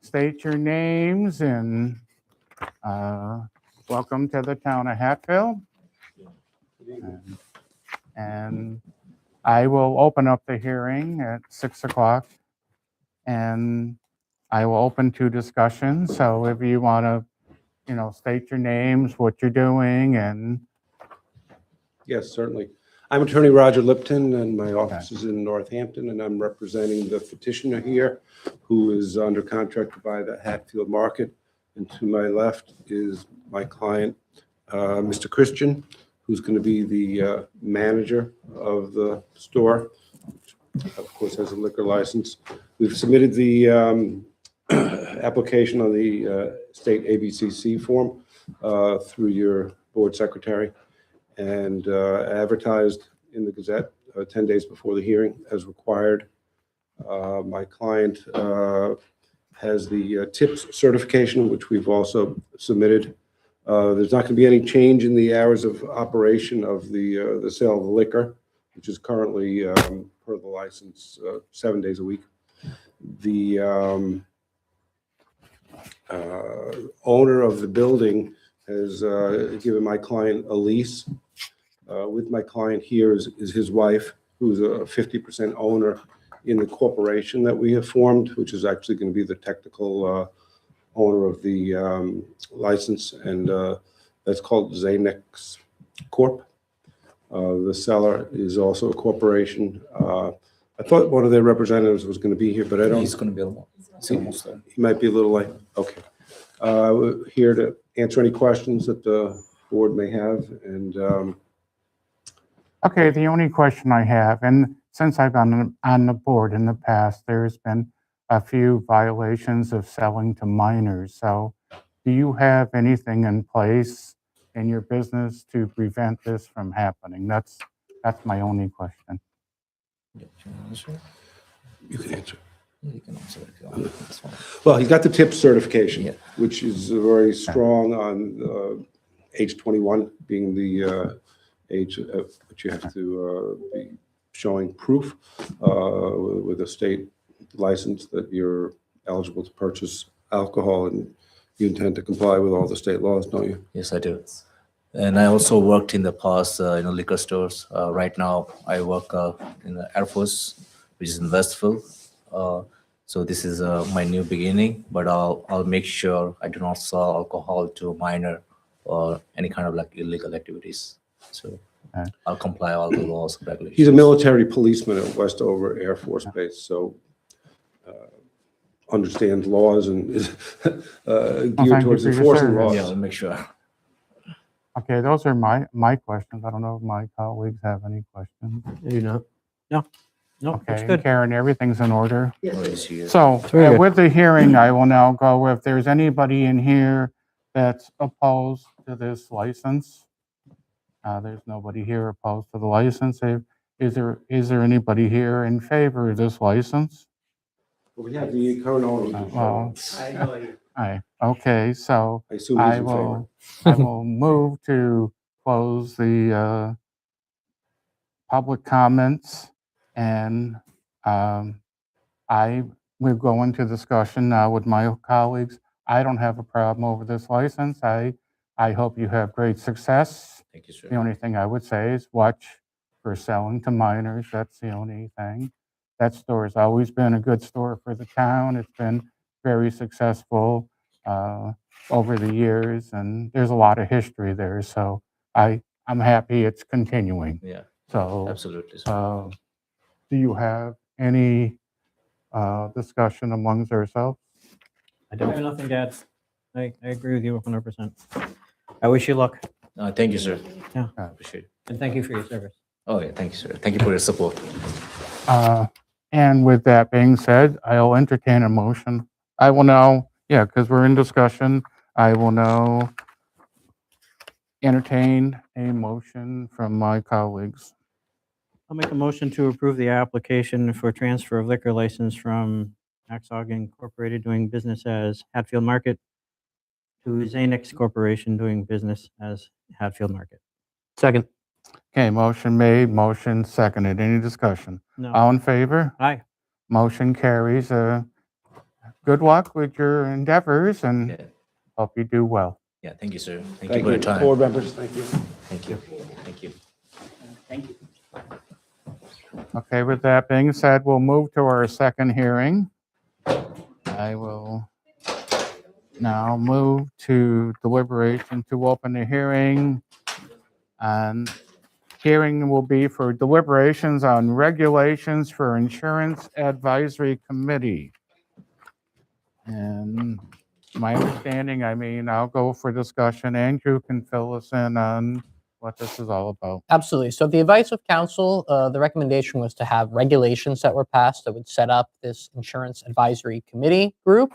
state your names and welcome to the town of Hatfield. And I will open up the hearing at 6 o'clock and I will open to discussion. So if you want to, state your names, what you're doing and. Yes, certainly. I'm Attorney Roger Lipton, and my office is in Northampton, and I'm representing the petitioner here, who is under contract to buy the Hatfield Market. And to my left is my client, Mr. Christian, who's going to be the manager of the store, which of course has a liquor license. We've submitted the application on the state ABCC form through your board secretary, and advertised in the Gazette 10 days before the hearing as required. My client has the TIPS certification, which we've also submitted. There's not going to be any change in the hours of operation of the sale of the liquor, which is currently, per the license, 7 days a week. The owner of the building has given my client a lease. With my client here is his wife, who's a 50% owner in the corporation that we have formed, which is actually going to be the technical owner of the license, and that's called Zanex Corp. The seller is also a corporation. I thought one of their representatives was going to be here, but I don't. He's going to be almost there. He might be a little late. Okay. We're here to answer any questions that the board may have, and Okay, the only question I have, and since I've been on the board in the past, there's been a few violations of selling to minors. So do you have anything in place in your business to prevent this from happening? That's my only question. you can answer. You can answer if you want. That's fine. Well, he's got the TIPS certification, Yeah. which is very strong on age 21 being the age at which you have to be showing proof with a state license that you're eligible to purchase alcohol, and you intend to comply with all the state laws, don't you? Yes, I do. And I also worked in the past, liquor stores. Right now, I work in the Air Force, which is in Westfield. So this is my new beginning, but I'll make sure I do not sell alcohol to a minor or any kind of like illegal activities. So Okay. I'll comply all the laws and regulations. He's a military policeman at Westover Air Force Base, so understands laws and is thank geared you towards for your enforcing service. laws. Yeah, I'll make sure. Okay, those are my questions. I don't know if my colleagues have any questions. I do not. No, looks Okay, and good. Karen, everything's in order. Oh, is she- So very good. with the hearing, I will now go, if there's anybody in here that's opposed to this license. There's nobody here opposed to the license. Is there anybody here in favor of this license? We have the current owner. Well, okay, so I assume he's I in favor. will move to close the public comments, and I will go into discussion now with my colleagues. I don't have a problem over this license. I hope you have great success. Thank you, The sir. only thing I would say is watch for selling to minors. That's the only thing. That store has always been a good store for the town. It's been very successful over the years, and there's a lot of history there. So I'm happy it's continuing. Yeah, So absolutely, sir. do you have any discussion amongst ourselves? I have nothing to add. I agree with you 100%. I wish you luck, Thank you, sir. Yeah. I appreciate it. and thank you for your service. Oh, yeah, thank you, sir. Thank you for your support. And with that being said, I'll entertain a motion. I will now, yeah, because we're in discussion, I will now entertain a motion from my colleagues. I'll make a motion to approve the application for transfer of liquor license from Axog Incorporated doing business as Hatfield Market to Zanix Corporation doing business as Hatfield Market. Second. Okay, motion made, motion seconded. Any discussion? No. All in favor? Aye. Motion carries. Good luck with your endeavors, and Yeah, hope you do well. yeah, thank you, sir. Thank you Thank for your you, time. board members, thank you. Thank you. Thank you. Thank you. Okay, with that being said, we'll move to our second hearing. I will now move to deliberation to open the hearing. And hearing will be for deliberations on regulations for Insurance Advisory Committee. And my understanding, I mean, I'll go for discussion. Andrew can fill us in on what this is all about. Absolutely. So the advice of council, the recommendation was to have regulations that were passed that would set up this insurance advisory committee group.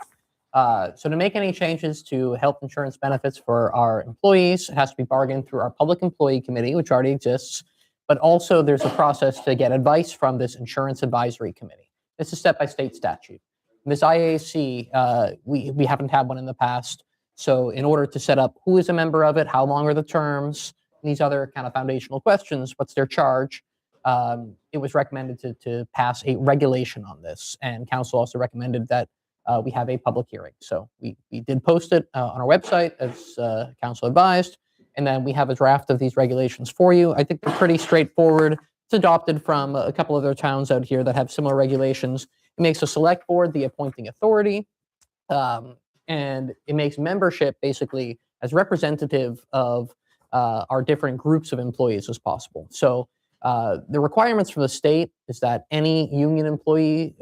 So to make any changes to health insurance benefits for our employees, it has to be bargained through our public employee committee, which already exists. But also there's a process to get advice from this insurance advisory committee. This is set by state statute. This IAC, we haven't had one in the past. So in order to set up who is a member of it, how long are the terms, these other kind of foundational questions, what's their charge, it was recommended to pass a regulation on this. And council also recommended that we have a public hearing. So we did post it on our website as council advised. And then we have a draft of these regulations for you. I think they're pretty straightforward. It's adopted from a couple of other towns out here that have similar regulations. It makes a select board the appointing authority. And it makes membership basically as representative of our different groups of employees as possible. So the requirements from the state is that any union employee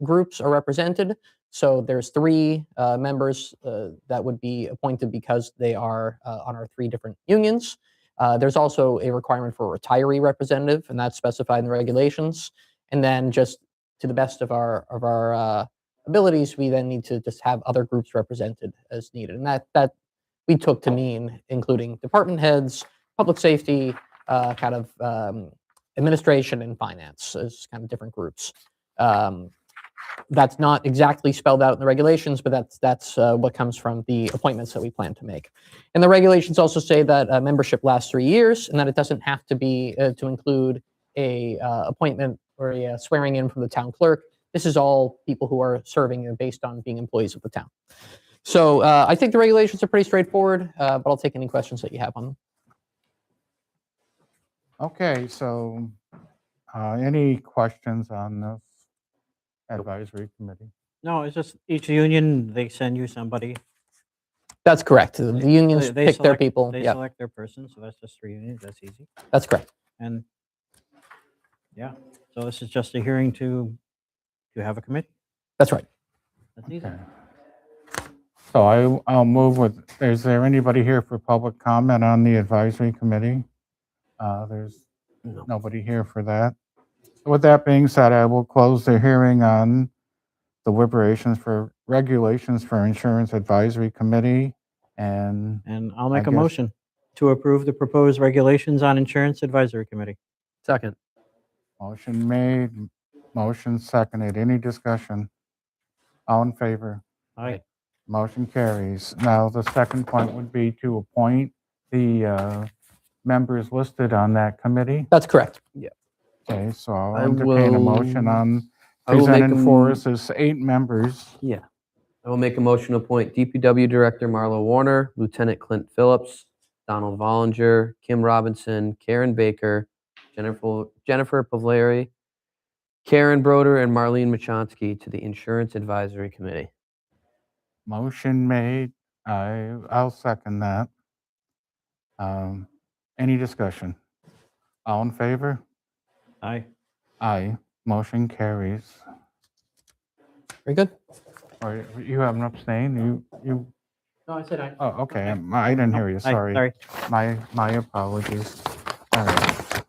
groups are represented. So there's 3 members that would be appointed because they are on our 3 different unions. There's also a requirement for a retiree representative, and that's specified in the regulations. And then just to the best of our abilities, we then need to just have other groups represented as needed. And that we took to mean including department heads, public safety, kind of administration and finance as kind of different groups. That's not exactly spelled out in the regulations, but that's what comes from the appointments that we plan to make. And the regulations also say that membership lasts 3 years and that it doesn't have to be to include a appointment or a swearing in from the town clerk. This is all people who are serving based on being employees of the town. So I think the regulations are pretty straightforward, but I'll take any questions that you have on them. Okay, so any questions on this advisory committee? No, it's just each union, they send you somebody. That's correct. The unions They pick their select- people. They Yeah, select their person, so that's just 3 unions, that's easy. that's correct. And, yeah, so this is just a hearing to have a committee. That's right. That's easy. Okay. So I'll move with, is there anybody here for public comment on the advisory committee? There's nobody here for that. With that being said, I will close the hearing on deliberations for regulations for insurance advisory committee. And And I'll make I a guess- motion to approve the proposed regulations on insurance advisory committee. Second. motion made, motion seconded. Any discussion? All in favor? Aye. Motion carries. Now, the second point would be to appoint the members listed on that committee. That's correct. Okay, so I'll I entertain a motion will- on I will make presented a for m- us as 8 members. Yeah. I will make a motion to appoint DPW Director Marlo Warner, Lieutenant Clint Phillips, Donald Vollinger, Kim Robinson, Karen Baker, Jennifer Pavleri, Karen Broder, and Marlene Machonsky to the Insurance Advisory Committee. Motion made. I'll second that. Any discussion? All in favor? Aye. Aye. Motion carries. Very good. Or you have an abstain? You, No, I said aye. oh, okay. I didn't hear you. Aye, Sorry. My apologies. All right.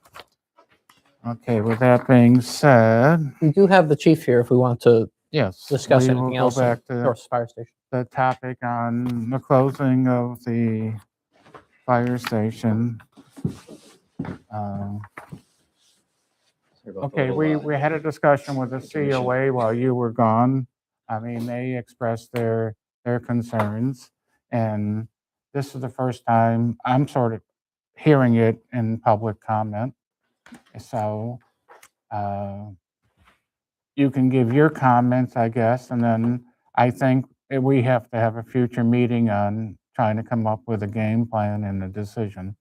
Okay, with that being said, We do have the chief here if we want to yes. discuss we will anything go else. back in to North Fire Station. the topic on the closing of the fire station. Sorry about the Okay, little, we had a discussion with the information. COA while you were gone. I mean, they expressed their concerns, and this is the first time I'm sort of hearing it in public comment. So you can give your comments, I guess, and then I think we have to have a future meeting on trying to come up with a game plan and a decision.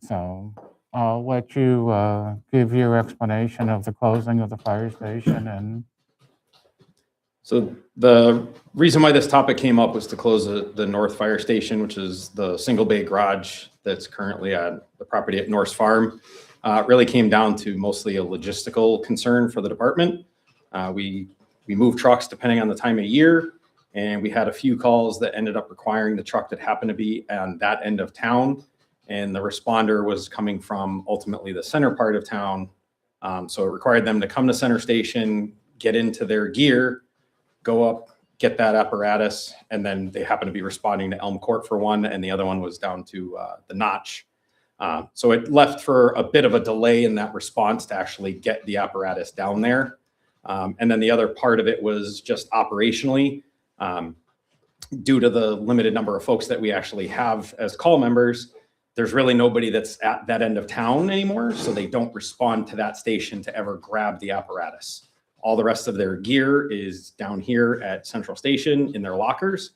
So I'll let you give your explanation of the closing of the fire station and So the reason why this topic came up was to close the North Fire Station, which is the single bay garage that's currently at the property at Norse Farm. It really came down to mostly a logistical concern for the department. We move trucks depending on the time of year, and we had a few calls that ended up requiring the truck that happened to be on that end of town. And the responder was coming from ultimately the center part of town. So it required them to come to Center Station, get into their gear, go up, get that apparatus, and then they happen to be responding to Elm Court for one, and the other one was down to the Notch. So it left for a bit of a delay in that response to actually get the apparatus down there. And then the other part of it was just operationally, due to the limited number of folks that we actually have as call members, there's really nobody that's at that end of town anymore, so they don't respond to that station to ever grab the apparatus. All the rest of their gear is down here at Central Station in their lockers.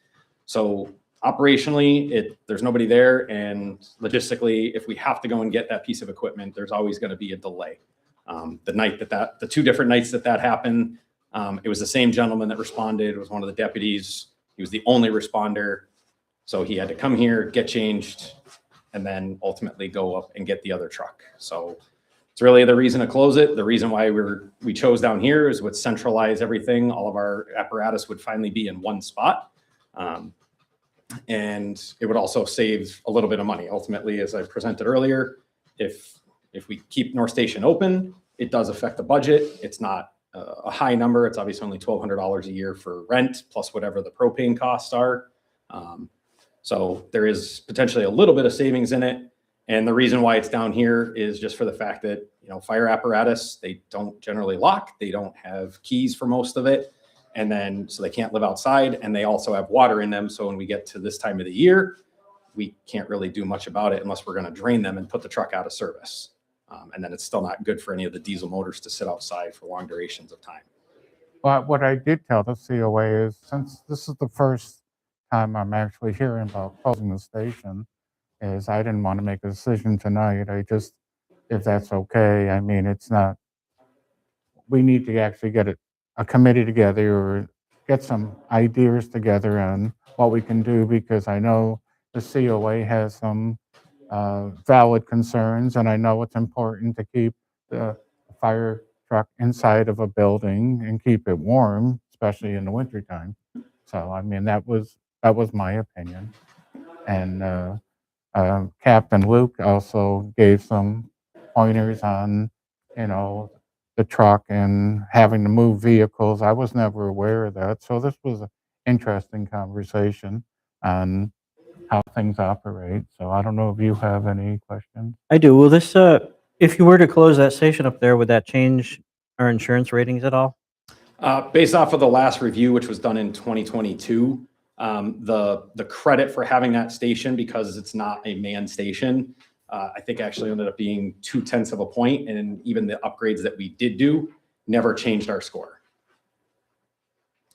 So operationally, there's nobody there, and logistically, if we have to go and get that piece of equipment, there's always going to be a delay. The 2 different nights that happened, it was the same gentleman that responded. It was one of the deputies. He was the only responder, so he had to come here, get changed, and then ultimately go up and get the other truck. So it's really the reason to close it. The reason why we chose down here is would centralize everything. All of our apparatus would finally be in one spot. And it would also save a little bit of money. Ultimately, as I presented earlier, if we keep North Station open, it does affect the budget. It's not a high number. It's obviously only $1,200 a year for rent, plus whatever the propane costs are. So there is potentially a little bit of savings in it. And the reason why it's down here is just for the fact that, fire apparatus, they don't generally lock. They don't have keys for most of it. And then, so they can't live outside, and they also have water in them. So when we get to this time of the year, we can't really do much about it unless we're going to drain them and put the truck out of service. And then it's still not good for any of the diesel motors to sit outside for long durations of time. But what I did tell the COA is, since this is the first time I'm actually hearing about closing the station, is I didn't want to make a decision tonight. I just, if that's okay, I mean, it's not, we need to actually get a committee together or get some ideas together on what we can do, because I know the COA has some valid concerns, and I know it's important to keep the fire truck inside of a building and keep it warm, especially in the wintertime. So, I mean, that was my opinion. And Captain Luke also gave some pointers on, you know, the truck and having to move vehicles. I was never aware of that. So this was an interesting conversation on how things operate. So I don't know if you have any questions. I do. Will this, if you were to close that station up there, would that change our insurance ratings at all? Based off of the last review, which was done in 2022, the credit for having that station, because it's not a manned station, I think actually ended up being 0.2 of a point, and even the upgrades that we did do never changed our score.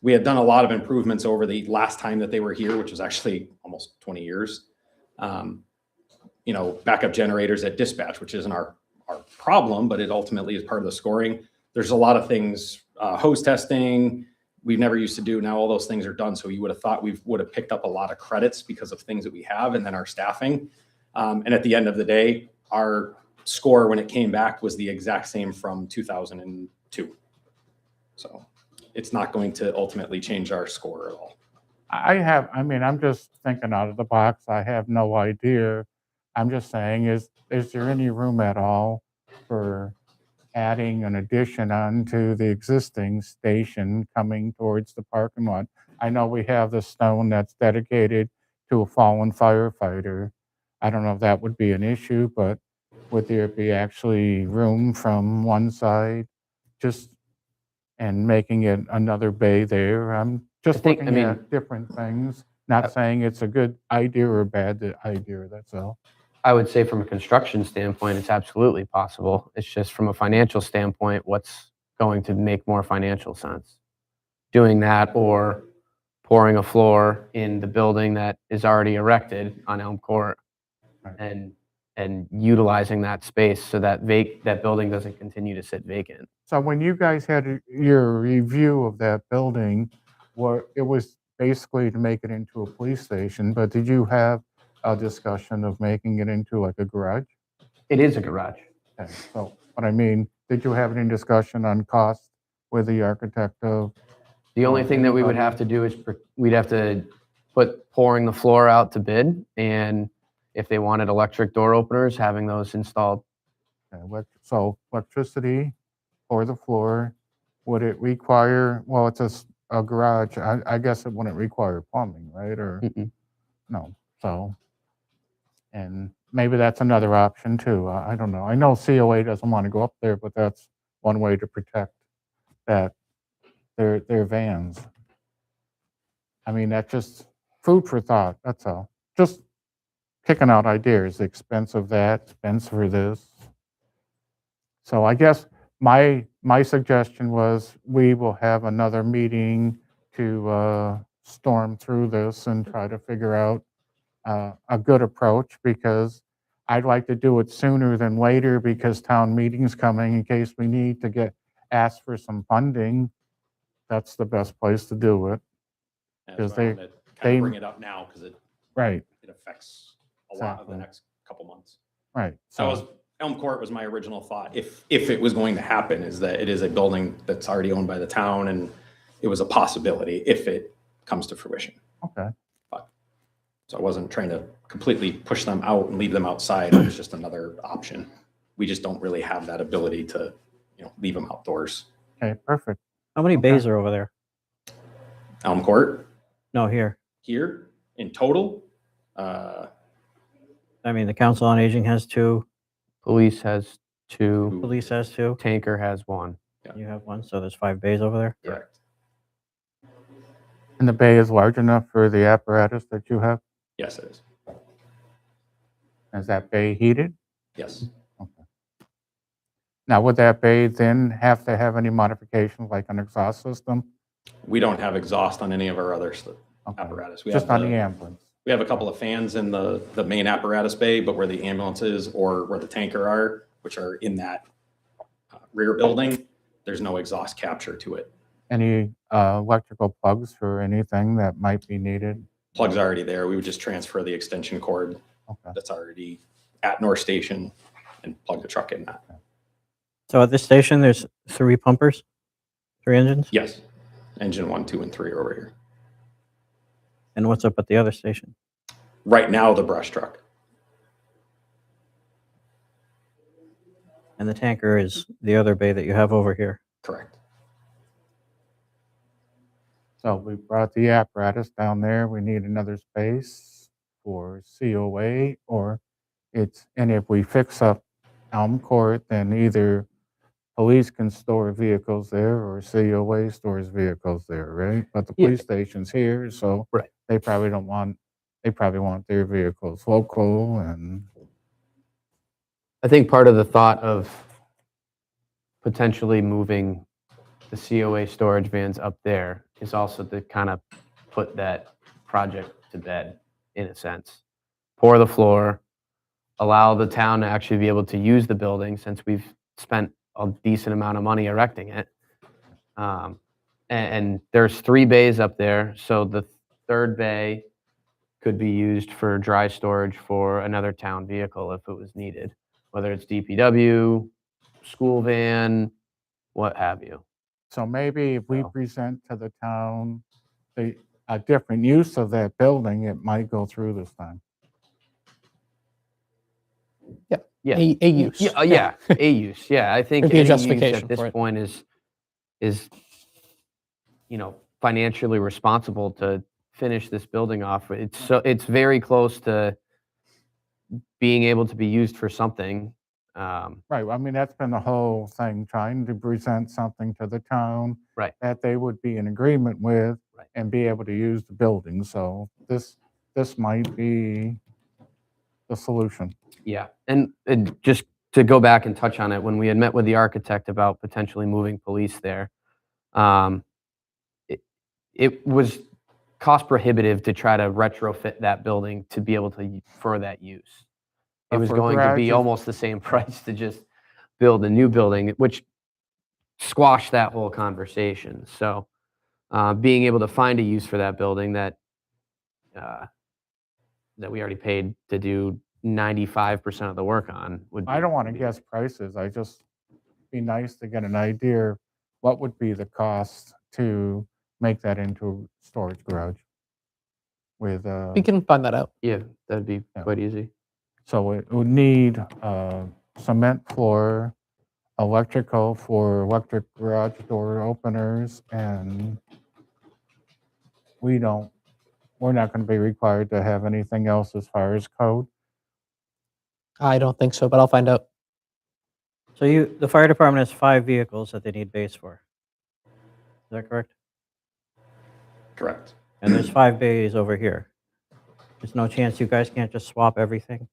We had done a lot of improvements over the last time that they were here, which was actually almost 20 years. You know, backup generators at dispatch, which isn't our problem, but it ultimately is part of the scoring. There's a lot of things, hose testing, we've never used to do. Now all those things are done. So you would have thought we would have picked up a lot of credits because of things that we have, and then our staffing. And at the end of the day, our score when it came back was the exact same from 2002. So it's not going to ultimately change our score at all. I mean, I'm just thinking out of the box. I have no idea. I'm just saying, is there any room at all for adding an addition onto the existing station coming towards the parking lot? I know we have the stone that's dedicated to a fallen firefighter. I don't know if that would be an issue, but would there be actually room from one side just and making it another bay there? I'm just think- I looking mean, at different things, not saying it's a good idea or a bad idea, that's all. I would say from a construction standpoint, it's absolutely possible. It's just from a financial standpoint, what's going to make more financial sense? Doing that or pouring a floor in the building that is already erected on Elm Court Right. and utilizing that space so that that building doesn't continue to sit vacant. So when you guys had your review of that building, it was basically to make it into a police station, but did you have a discussion of making it into like a garage? It is a garage. Okay, so, but I mean, did you have any discussion on cost with the architect of? The only thing that we would have to do is we'd have to put pouring the floor out to bid, and if they wanted electric door openers, having those installed. So electricity or the floor, would it require, well, it's a garage, I guess it wouldn't require plumbing, right, or? Mm-mm. No, so, and maybe that's another option too. I don't know. I know COA doesn't want to go up there, but that's one way to protect that, their vans. I mean, that's just food for thought, that's all. Just kicking out ideas, the expense of that, expense for this. So I guess my suggestion was we will have another meeting to storm through this and try to figure out a good approach, because I'd like to do it sooner than later, because town meeting's coming in case we need to ask for some funding. That's the best place to do it. That's Because why I they- wanted to kind they- of bring it up now because it Right, affects a lot of the Exactly. next couple months. right. That was So, Elm Court was my original thought. If it was going to happen, is that it is a building that's already owned by the town, and it was a possibility if it comes to fruition. okay. So I wasn't trying to completely push them out and leave them outside. It was just another option. We just don't really have that ability to, leave them outdoors. Okay, perfect. How many Okay. bays are over there? Elm Court No, here. here in total, I mean, the Council on Aging has 2, Police has 2, police has 2, tanker has 1. you have 1, so there's 5 bays over there? correct. And the bay is large enough for the apparatus that you have? Yes, it is. Is that bay heated? Yes. Okay. Now, would that bay then have to have any modifications like an exhaust system? We don't have exhaust on any of our other Okay. apparatus. We Just have on the ambulance? We have a couple of fans in the main apparatus bay, but where the ambulance is or where the tanker are, which are in that rear building, there's no exhaust capture to it. Any electrical plugs for anything that might be needed? Plug's already there. We would just transfer the extension cord Okay. that's already at North Station and plug the truck in that. So at this station, there's 3 pumpers, 3 engines? Yes. Engine 1, 2, and 3 are over here. And what's up at the other station? Right now, the brush truck. And the tanker is the other bay that you have over here. Correct. So we brought the apparatus down there. We need another space for COA or and if we fix up Elm Court, then either police can store vehicles there or COA stores vehicles there, right? But the Yeah. police station's here, so Right. they probably want their vehicles local and I think part of the thought of potentially moving the COA storage vans up there is also to kind of put that project to bed, in a sense. Pour the floor, allow the town to actually be able to use the building since we've spent a decent amount of money erecting it. And there's 3 bays up there, so the 3rd bay could be used for dry storage for another town vehicle if it was needed, whether it's DPW, school van, what have you. so maybe if we So- present to the town a different use of that building, it might go through this time. Yeah. A use. Yeah, a use. Yeah, I think Could be a any use justification at this for it. point is financially responsible to finish this building off. It's very close to being able to be used for something. Right, I mean, that's been the whole thing, trying to present something to the town Right. that they would be in agreement with Right. and be able to use the building. So this might be the solution. Yeah, and just to go back and touch on it, when we had met with the architect about potentially moving police there, it was cost prohibitive to try to retrofit that building to be able to for that use. It But was for going to be garages- almost the same price to just build a new building, which squashed that whole conversation. So being able to find a use for that building that we already paid to do 95% of the work on would be. I don't want to be- guess prices, I just, be nice to get an idea, what would be the cost to make that into a storage garage? With, We can find that out. Yeah, that'd be Yeah. quite easy. so it would need cement floor, electrical for electric garage door openers, and we're not going to be required to have anything else as far as code. I don't think so, but I'll find out. So the fire department has 5 vehicles that they need bays for. Is that correct? Correct. And there's 5 bays over here. There's no chance you guys can't just swap everything?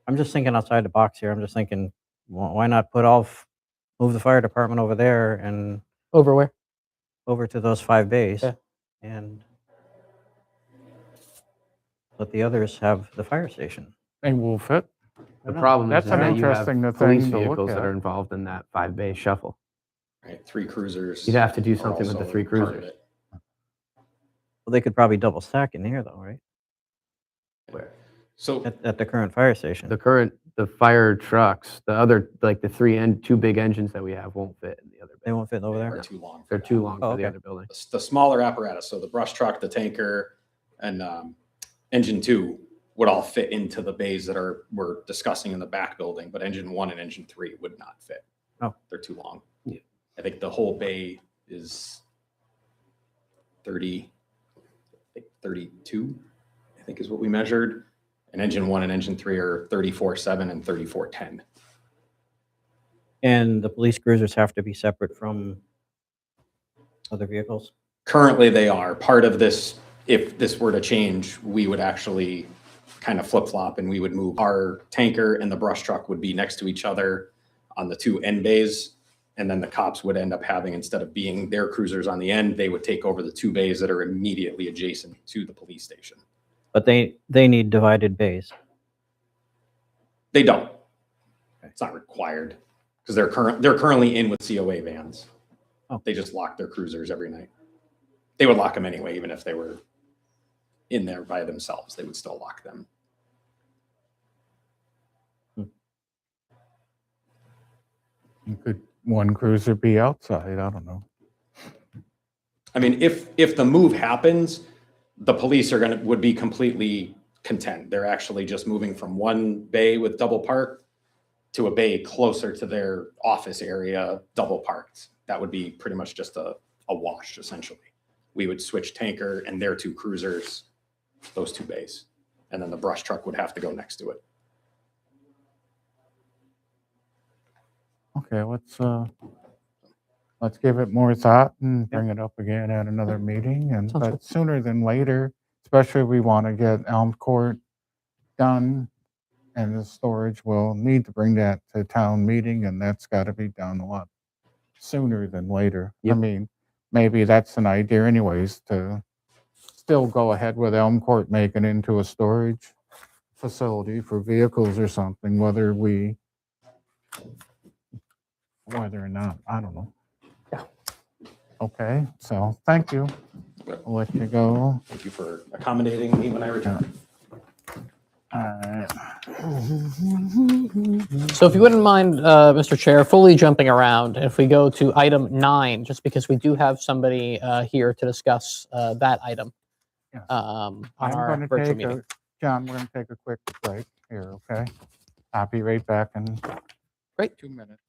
I'm just thinking outside the box here. I'm just thinking, why not move the fire department over there and Over where? over to those 5 bays? Yeah. And let the others have the fire station. They will fit. The problem is That's an that you have interesting police thing to look vehicles that at. are involved in that 5-bay shuffle. Right. 3 cruisers. You'd have to do are something with the also 3 part of cruisers. it. Well, they could probably double stack in here though, right? So At the current fire station. The fire trucks, the other, like the 2 big engines that we have won't fit in the other They bay. won't fit over they're there? too long. for They're that. too long Oh, for the okay. other building. The smaller apparatus, so the brush truck, the tanker, and engine 2 would all fit into the bays that we're discussing in the back building, but engine 1 and engine 3 would not fit. Oh. They're too long. Yeah. I think the whole bay is 32, I think is what we measured. And engine 1 and engine 3 are 34.7 and 34.10. And the police cruisers have to be separate from other vehicles? Currently, they are. Part of this, if this were to change, we would actually kind of flip-flop and we would move our tanker and the brush truck would be next to each other. on the two end bays. And then the cops would end up having, instead of being their cruisers on the end, they would take over the two bays that are immediately adjacent to the police station. But they need divided bays. They don't. It's not required because they're currently in with COA vans. Oh. They just lock their cruisers every night. They would lock them anyway, even if they were in there by themselves, they would still lock them. Could one cruiser be outside? I don't know. I mean, if the move happens, the police would be completely content. They're actually just moving from one bay with double park to a bay closer to their office area, double parked. That would be pretty much just a wash, essentially. We would switch tanker and their two cruisers, those two bays. And then the brush truck would have to go next to it. Okay, let's give it more thought and bring it up again at another meeting, and Sounds but good. sooner than later, especially we want to get Elm Court done, and the storage will need to bring that to town meeting, and that's got to be done a lot sooner than later. I Yep. mean, maybe that's an idea anyways, to still go ahead with Elm Court, make it into a storage facility for vehicles or something, whether or not, I don't know. Yeah. Okay, so thank you. I'll let you go. Thank you for accommodating me when I return. So if you wouldn't mind, Mr. Chair, fully jumping around, if we go to item 9, just because we do have somebody here to discuss that item Yes. on I'm our going to virtual take meeting. John, we're going to take a quick break here, okay? I'll be right back in Great. 2 minutes.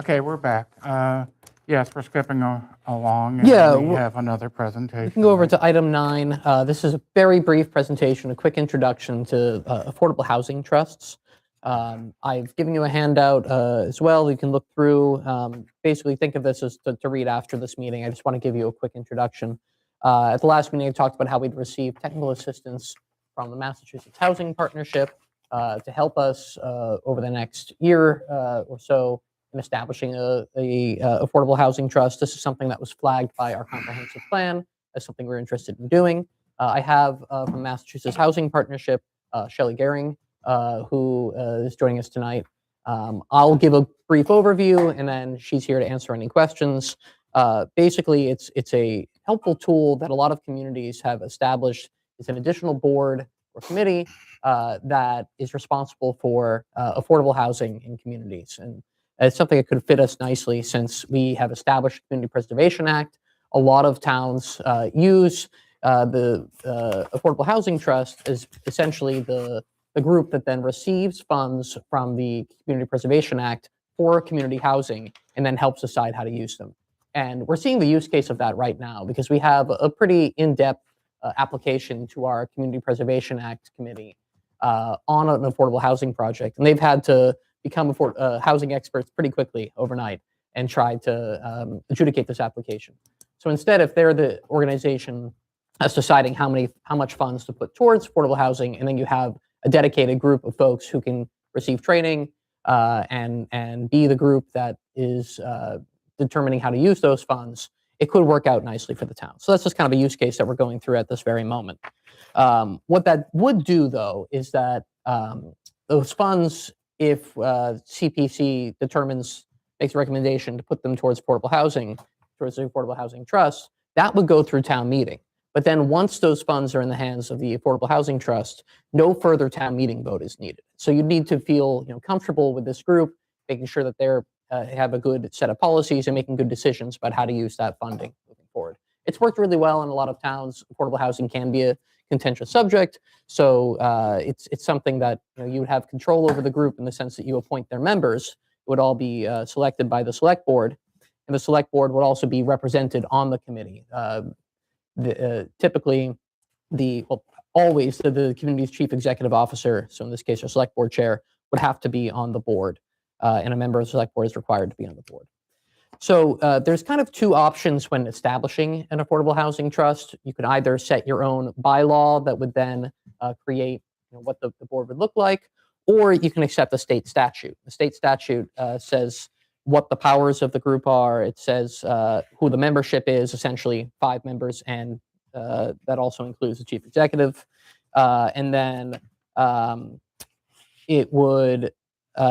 Okay, we're back. Yes, we're skipping along. And Yeah, we w- have another presentation. We can go over right? to item 9. This is a very brief presentation, a quick introduction to affordable housing trusts. I've given you a handout as well. You can look through. Basically, think of this as to read after this meeting. I just want to give you a quick introduction. At the last meeting, I talked about how we'd received technical assistance from the Massachusetts Housing Partnership to help us over the next year or so in establishing a affordable housing trust. This is something that was flagged by our comprehensive plan as something we're interested in doing. I have from Massachusetts Housing Partnership, Shelley Gehring, who is joining us tonight. I'll give a brief overview, and then she's here to answer any questions. Basically, it's a helpful tool that a lot of communities have established. It's an additional board or committee that is responsible for affordable housing in communities. And it's something that could fit us nicely since we have established a Community Preservation Act. A lot of towns use the Affordable Housing Trust as essentially the group that then receives funds from the Community Preservation Act for community housing and then helps decide how to use them. And we're seeing the use case of that right now because we have a pretty in-depth application to our Community Preservation Act committee on an affordable housing project. And they've had to become housing experts pretty quickly overnight and try to adjudicate this application. So instead, if they're the organization that's deciding how much funds to put towards affordable housing, and then you have a dedicated group of folks who can receive training and be the group that is determining how to use those funds, it could work out nicely for the town. So that's just kind of a use case that we're going through at this very moment. What that would do, though, is that those funds, if CPC makes a recommendation to put them towards affordable housing, towards the Affordable Housing Trust, that would go through town meeting. But then once those funds are in the hands of the Affordable Housing Trust, no further town meeting vote is needed. So you need to feel comfortable with this group, making sure that they're have a good set of policies and making good decisions about how to use that funding moving forward. It's worked really well in a lot of towns. Affordable housing can be a contentious subject, so it's something that you would have control over the group in the sense that you appoint their members. It would all be selected by the select board, and the select board would also be represented on the committee. Typically, always the community's chief executive officer, so in this case, our select board chair, would have to be on the board, and a member of the select board is required to be on the board. So there's kind of two options when establishing an affordable housing trust. You could either set your own bylaw that would then create what the board would look like, or you can accept the state statute. The state statute says what the powers of the group are. It says who the membership is, essentially 5 members, and that also includes the chief executive. And then it would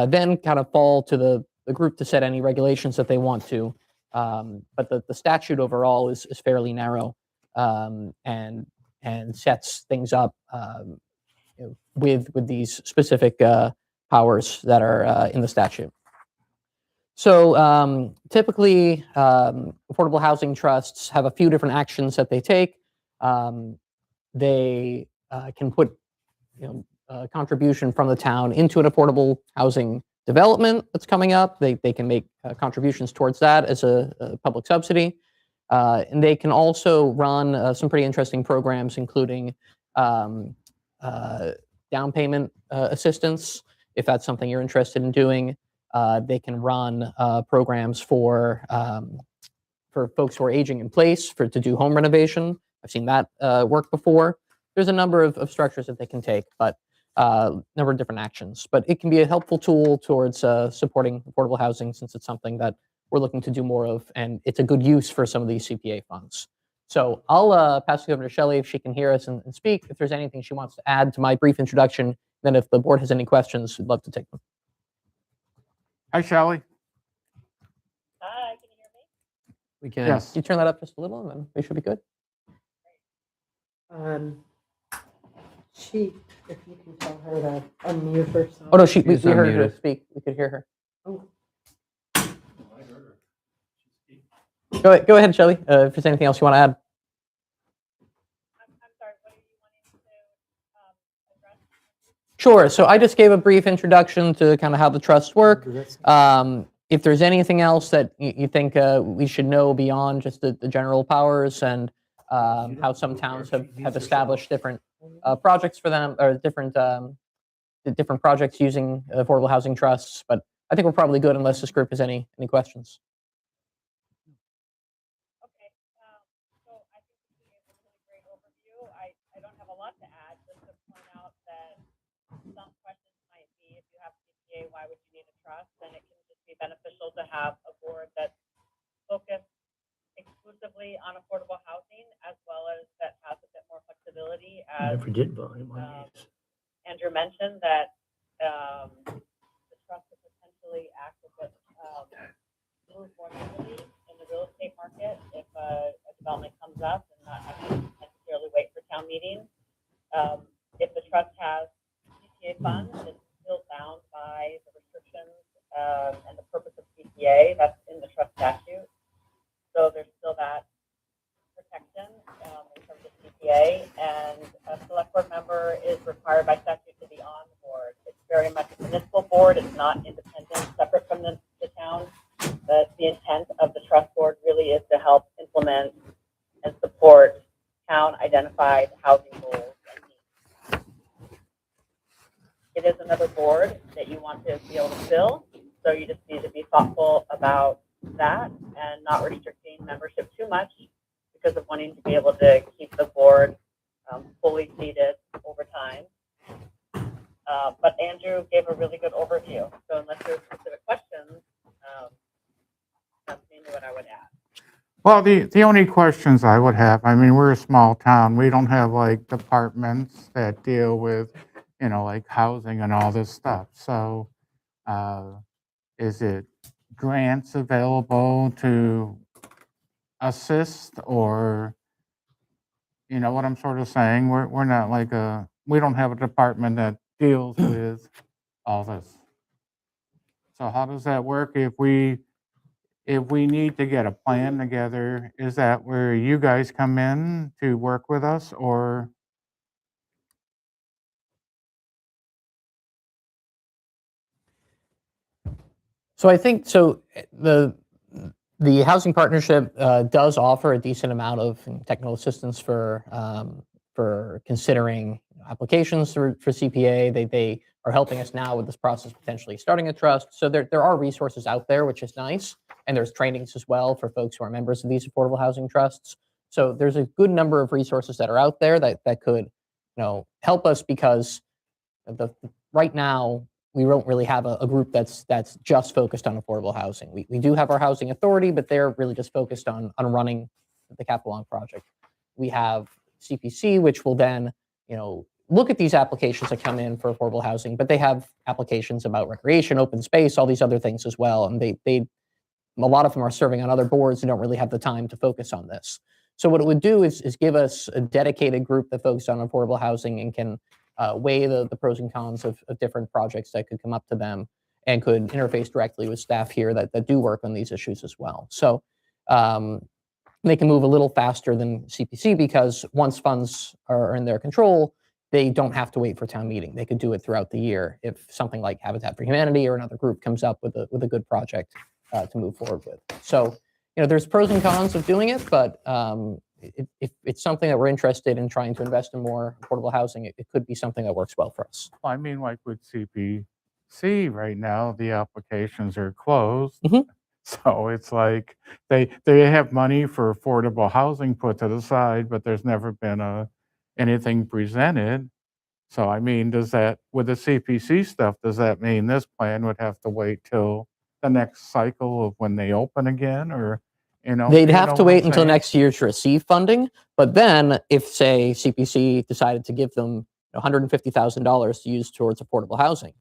then kind of fall to the group to set any regulations that they want to. But the statute overall is fairly narrow and sets things up with these specific powers that are in the statute. So typically, affordable housing trusts have a few different actions that they take. They can put a contribution from the town into an affordable housing development that's coming up. They can make contributions towards that as a public subsidy. And they can also run some pretty interesting programs, including down payment assistance, if that's something you're interested in doing. They can run programs for folks who are aging in place to do home renovation. I've seen that work before. There's a number of structures that they can take, but number of different actions. But it can be a helpful tool towards supporting affordable housing, since it's something that we're looking to do more of, and it's a good use for some of these CPA funds. So I'll pass it over to Shelley if she can hear us and speak. If there's anything she wants to add to my brief introduction, then if the board has any questions, we'd love to take them. Hi, Shelley. Hi, can you hear me? We can. Yes. You turn that up just a little, and then we should be good. She, if you can tell her to unmute herself. Oh no, we She's heard her unmuted. speak. We could hear her. Oh. Go ahead, Shelley. If there's anything else you want to add. I'm sorry, what are you wanting to address? Sure. So I just gave a brief introduction to kind of how the trusts work. If there's anything else that you think we should know beyond just the general powers and how some towns have established different projects for them, or different projects using affordable housing trusts. But I think we're probably good unless this group has any questions. Okay, so I think you gave a really great overview. I don't have a lot to add, just to point out that some questions might be, if you have CPA, why would you need a trust? And it can just be beneficial to have a board that's focused exclusively on affordable housing, as well as that has a bit more flexibility as did volume Andrew mentioned, that the trust could potentially act as a move more heavily in the real estate market if a development comes up and not have to necessarily wait for town meeting. If the trust has CPA funds, it's still bound by the restrictions and the purpose of CPA that's in the trust statute. So there's still that protection in terms of CPA, and a select board member is required by statute to be on the board. It's very much a municipal board. It's not independent, separate from the town. But the intent of the trust board really is to help implement and support town-identified housing goals and needs. It is another board that you want to be able to fill, so you just need to be thoughtful about that and not restricting membership too much because of wanting to be able to keep the board fully seated over time. But Andrew gave a really good overview. So unless there's specific questions, that's mainly what I would add. Well, the only questions I would have, I mean, we're a small town. We don't have like departments that deal with, like housing and all this stuff. So is it grants available to assist, or, you know what I'm sort of saying? We're not like we don't have a department that deals with all this. So how does that work if we need to get a plan together? Is that where you guys come in to work with us, or? So I think the housing partnership does offer a decent amount of technical assistance for considering applications for CPA. They are helping us now with this process, potentially starting a trust. So there are resources out there, which is nice, and there's trainings as well for folks who are members of these affordable housing trusts. So there's a good number of resources that are out there that could help us, because right now we don't really have a group that's just focused on affordable housing. We do have our housing authority, but they're really just focused on running the Capital Long project. We have CPC, which will then, look at these applications that come in for affordable housing, but they have applications about recreation, open space, all these other things as well. And a lot of them are serving on other boards and don't really have the time to focus on this. So what it would do is give us a dedicated group that focuses on affordable housing and can weigh the pros and cons of different projects that could come up to them, and could interface directly with staff here that do work on these issues as well. So they can move a little faster than CPC, because once funds are in their control, they don't have to wait for town meeting. They could do it throughout the year if something like Habitat for Humanity or another group comes up with a good project to move forward with. So there's pros and cons of doing it, but if it's something that we're interested in trying to invest in more affordable housing, it could be something that works well for us. I mean, like with CPC right now, the applications are closed. So it's like they have money for affordable housing put to the side, but there's never been anything presented. So I mean, with the CPC stuff, does that mean this plan would have to wait till the next cycle of when they open again, or? They'd have to what wait I'm until saying? next year to receive funding. But then if, say, CPC decided to give them $150,000 to use towards affordable housing,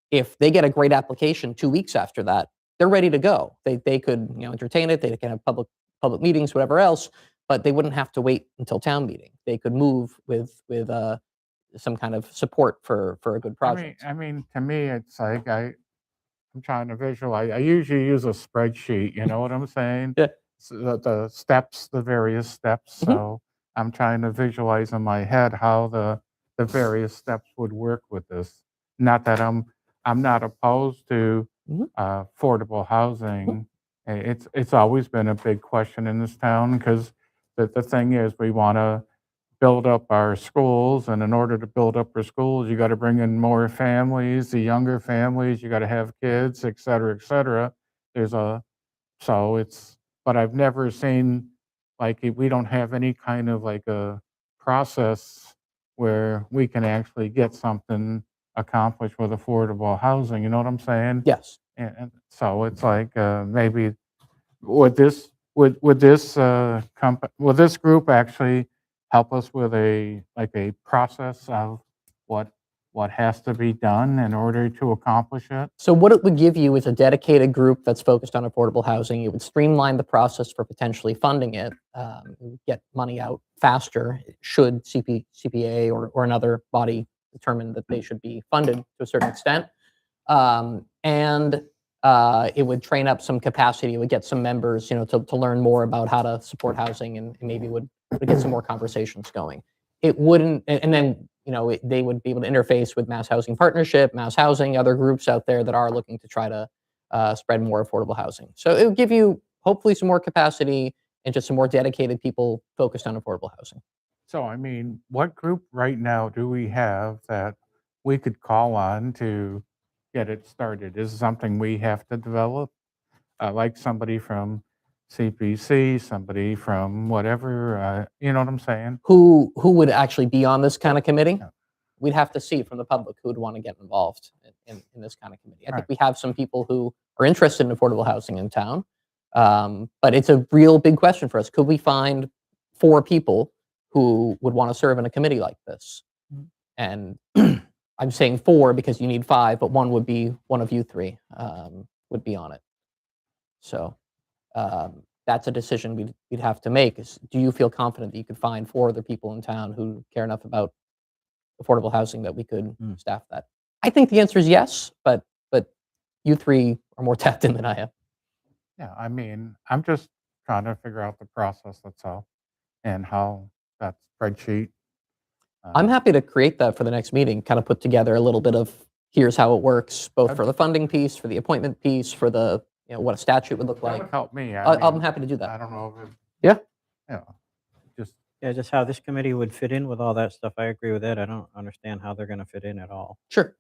if they get a great application 2 weeks after that, they're ready to go. They could entertain it. They can have public meetings, whatever else, but they wouldn't have to wait until town meeting. They could move with some kind of support for a good project. I mean, to me, it's like I'm trying to visualize. I usually use a spreadsheet. You know what I'm saying? Yeah. So the steps, the various steps. So I'm trying to visualize in my head how the various steps would work with this. Not that I'm not opposed to affordable housing. It's always been a big question in this town, because the thing is, we want to build up our schools, and in order to build up our schools, you got to bring in more families, the younger families, you got to have kids, et cetera, et cetera. But I've never seen, like, we don't have any kind of like a process where we can actually get something accomplished with affordable housing. You know what I'm saying? Yes. And so it's like maybe would this group actually help us with a process of what has to be done in order to accomplish it? So what it would give you is a dedicated group that's focused on affordable housing. It would streamline the process for potentially funding it, get money out faster should CPA or another body determine that they should be funded to a certain extent. And it would train up some capacity. It would get some members, to learn more about how to support housing, and maybe would get some more conversations going. It wouldn't, and then they would be able to interface with Mass Housing Partnership, Mass Housing, other groups out there that are looking to try to spread more affordable housing. So it would give you hopefully some more capacity and just some more dedicated people focused on affordable housing. So, I mean, what group right now do we have that we could call on to get it started? Is it something we have to develop? Like somebody from CPC, somebody from whatever, you know what I'm saying? Who would actually be on this kind of committee? Yeah. We'd have to see from the public who would want to get involved in this kind of committee. I think Right. we have some people who are interested in affordable housing in town, but it's a real big question for us. Could we find 4 people who would want to serve in a committee like this? And I'm saying 4 because you need 5, but one would be one of you 3 would be on it. So that's a decision we'd have to make. Is, do you feel confident that you could find 4 other people in town who care enough about affordable housing that we could staff that? I think the answer is yes, but you 3 are more tapped in than I am. Yeah, I mean, I'm just trying to figure out the process, that's all, and how that spreadsheet. I'm happy to create that for the next meeting, kind of put together a little bit of here's how it works, both for the funding piece, for the appointment piece, for the, what a statute would look That like. would help me. I'm mean, happy to do that. I don't know if it. Yeah. Yeah, just, Yeah, just how this committee would fit in with all that stuff. I agree with that. I don't understand how they're going to fit in at all, Sure.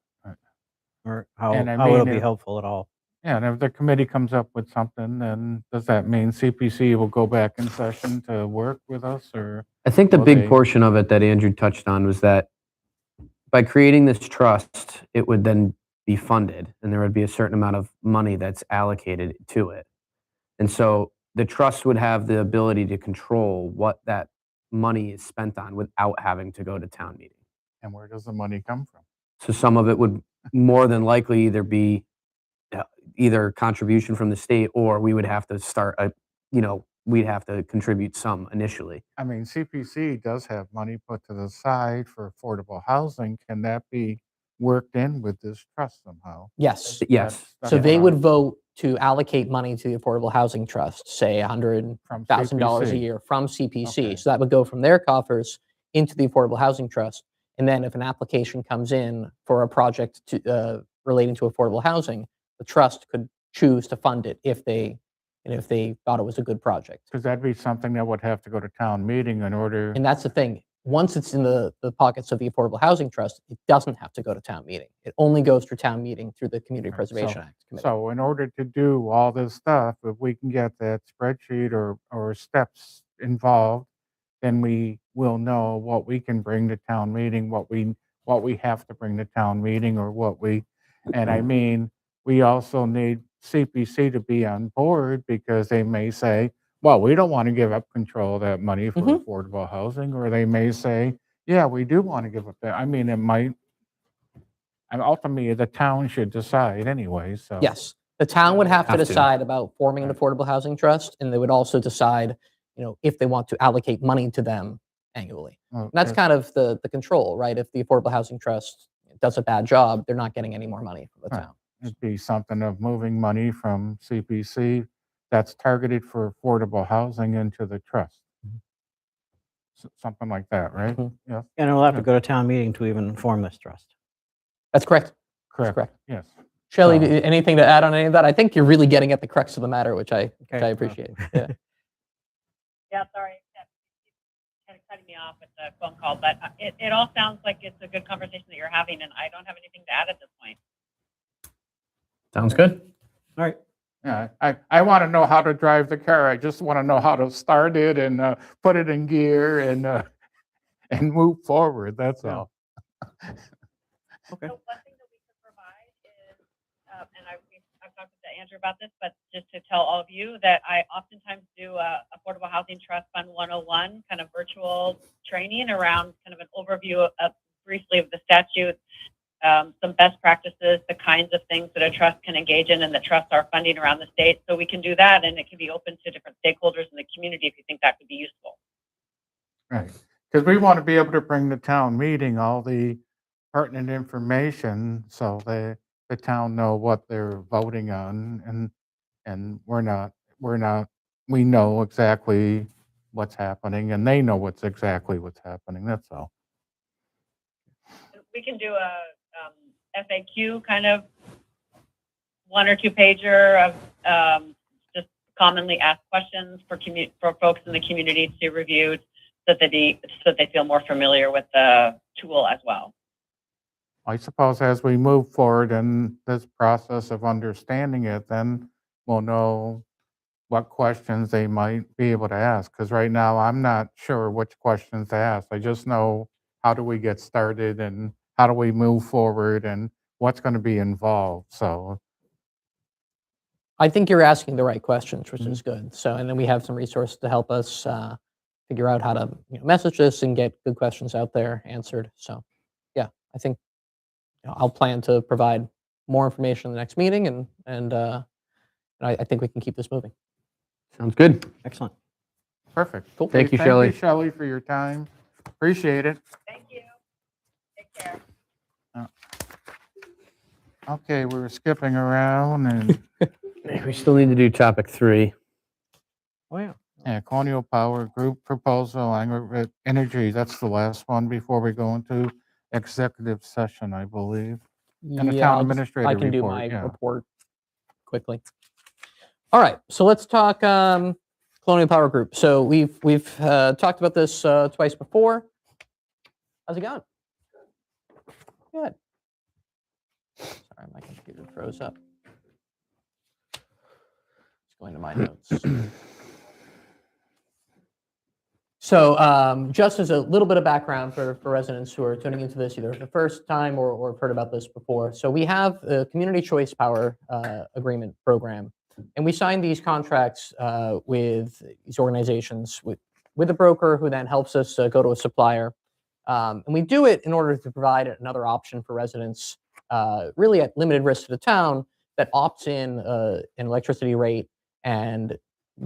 or how And I it'll mean, be if- helpful at all. yeah, and if the committee comes up with something, then does that mean CPC will go back in session to work with us, or? I think the Will big they- portion of it that Andrew touched on was that by creating this trust, it would then be funded, and there would be a certain amount of money that's allocated to it. And so the trust would have the ability to control what that money is spent on without having to go to town meeting. And where does the money come from? So some of it would more than likely either be either contribution from the state, or we would have to start we'd have to contribute some initially. I mean, CPC does have money put to the side for affordable housing. Can that be worked in with this trust somehow? Yes. Yes. That's So what they I'm- would vote to allocate money to the Affordable Housing Trust, say from $100,000 a CPC. year from CPC. Okay. So that would go from their coffers into the Affordable Housing Trust. And then if an application comes in for a project relating to affordable housing, the trust could choose to fund it if they thought it was a good project. Because that'd be something that would have to go to town meeting in order. And that's the thing. Once it's in the pockets of the Affordable Housing Trust, it doesn't have to go to town meeting. It only goes through town meeting through the Community Right, Preservation Act committee. So in order to do all this stuff, if we can get that spreadsheet or steps involved, then we will know what we can bring to town meeting, what we have to bring to town meeting, or and I mean, we also need CPC to be on board, because they may say, well, we don't want to give up control of that money for Mhm. affordable housing, or they may say, yeah, we do want to give up that. I mean, it might, and ultimately, the town should decide anyway, so. Yes, the town would have to Have to. decide about forming an Right. affordable housing trust, and they would also decide, if they want to allocate money to them annually. Well, And that's if- kind of the control, right? If the affordable housing trust does a bad job, they're not getting any more money from the Right. town. It'd be something of moving money from CPC that's targeted for affordable housing into the trust. Something like that, right? Mhm. Yeah, And it'll have to Yeah. go to town meeting to even form this trust. That's correct. correct. Yes. Shelley, So- anything to add on any of that? I think you're really getting at the crux of the matter, which I appreciate. Yeah. Yeah, sorry, kind of cutting me off with the phone call, but it all sounds like it's a good conversation that you're having, and I don't have anything to add at this point. Sounds good. All right. Yeah, I want to know how to drive the car. I just want to know how to start it and put it in gear and move forward. That's Yeah. all. Okay. So one thing that we could provide is, and I've talked with the Andrew about this, but just to tell all of you that I oftentimes do a Affordable Housing Trust Fund 101 kind of virtual training around kind of an overview of briefly of the statute, some best practices, the kinds of things that a trust can engage in and that trusts are funding around the state. So we can do that, and it can be open to different stakeholders in the community if you think that could be useful. Right. Because we want to be able to bring the town meeting all the pertinent information so the town know what they're voting on, and we know exactly what's happening and they know exactly what's happening. That's all. We can do a FAQ kind of 1 or 2 pager of just commonly asked questions for folks in the community to review so that they feel more familiar with the tool as well. I suppose as we move forward in this process of understanding it, then we'll know what questions they might be able to ask. Because right now, I'm not sure which questions to ask. I just know how do we get started and how do we move forward and what's going to be involved. So, I think you're asking the right questions, which is good. So, and then we have some resources to help us figure out how to message this and get good questions out there answered. So, yeah, I think I'll plan to provide more information in the next meeting, and I think we can keep this moving. Sounds good. Excellent. perfect. Cool. Thank you, Thank Shelley. you, Shelley, for your time. Appreciate it. Thank you. Take care. Okay, we were skipping around and We still need to do topic 3. Oh, yeah. yeah, Colonial Power Group proposal, aggregate energy. That's the last one before we go into executive session, I believe. And the Yeah, town I administrator can do report, my yeah. report quickly. All right, so let's talk Colonial Power Group. So we've talked about this twice before. How's it going? Good. Sorry, my computer froze up. Just going to my notes. So just as a little bit of background for residents who are tuning into this either the first time or have heard about this before. So we have a Community Choice Power Agreement program, and we sign these contracts with these organizations with a broker who then helps us go to a supplier. And we do it in order to provide another option for residents, really at limited risk to the town, that opts in an electricity rate. And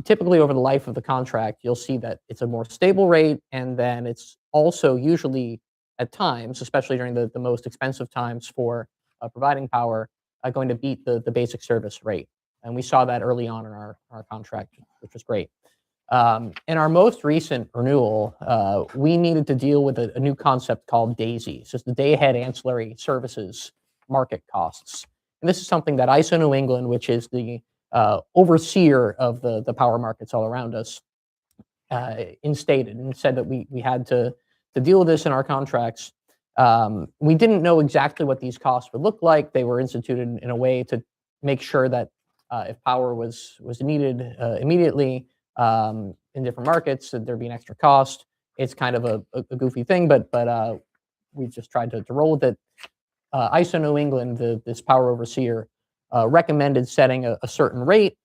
typically over the life of the contract, you'll see that it's a more stable rate, and then it's also usually at times, especially during the most expensive times for providing power, going to beat the basic service rate. And we saw that early on in our contract, which was great. In our most recent renewal, we needed to deal with a new concept called DAISY. So it's the Day-Ahead Ancillary Services Market Costs. And this is something that ISO New England, which is the overseer of the power markets all around us, instated and said that we had to deal with this in our contracts. We didn't know exactly what these costs would look like. They were instituted in a way to make sure that if power was needed immediately in different markets, that there'd be an extra cost. It's kind of a goofy thing, but we just tried to roll with it. ISO New England, this power overseer, recommended setting a certain rate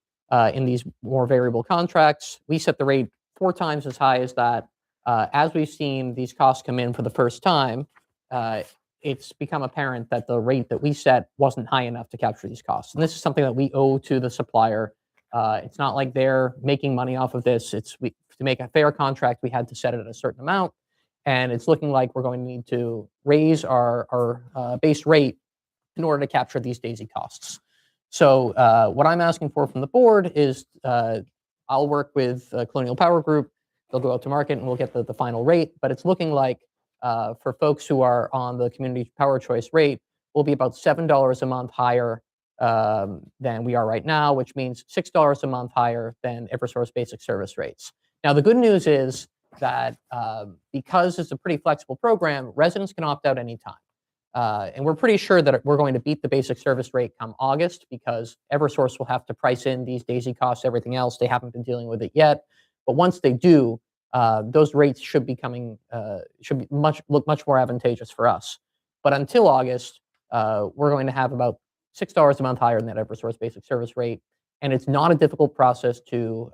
in these more variable contracts. We set the rate 4 times as high as that. As we've seen these costs come in for the first time, it's become apparent that the rate that we set wasn't high enough to capture these costs. And this is something that we owe to the supplier. It's not like they're making money off of this. To make a fair contract, we had to set it at a certain amount. And it's looking like we're going to need to raise our base rate in order to capture these DAISY costs. So what I'm asking for from the board is I'll work with Colonial Power Group. They'll go out to market and we'll get the final rate. But it's looking like for folks who are on the Community Power Choice rate, we'll be about $7 a month higher than we are right now, which means $6 a month higher than Eversource basic service rates. Now, the good news is that because it's a pretty flexible program, residents can opt out anytime. And we're pretty sure that we're going to beat the basic service rate come August, because Eversource will have to price in these DAISY costs, everything else. They haven't been dealing with it yet. But once they do, those rates should be look much more advantageous for us. But until August, we're going to have about $6 a month higher than that Eversource basic service rate. And it's not a difficult process to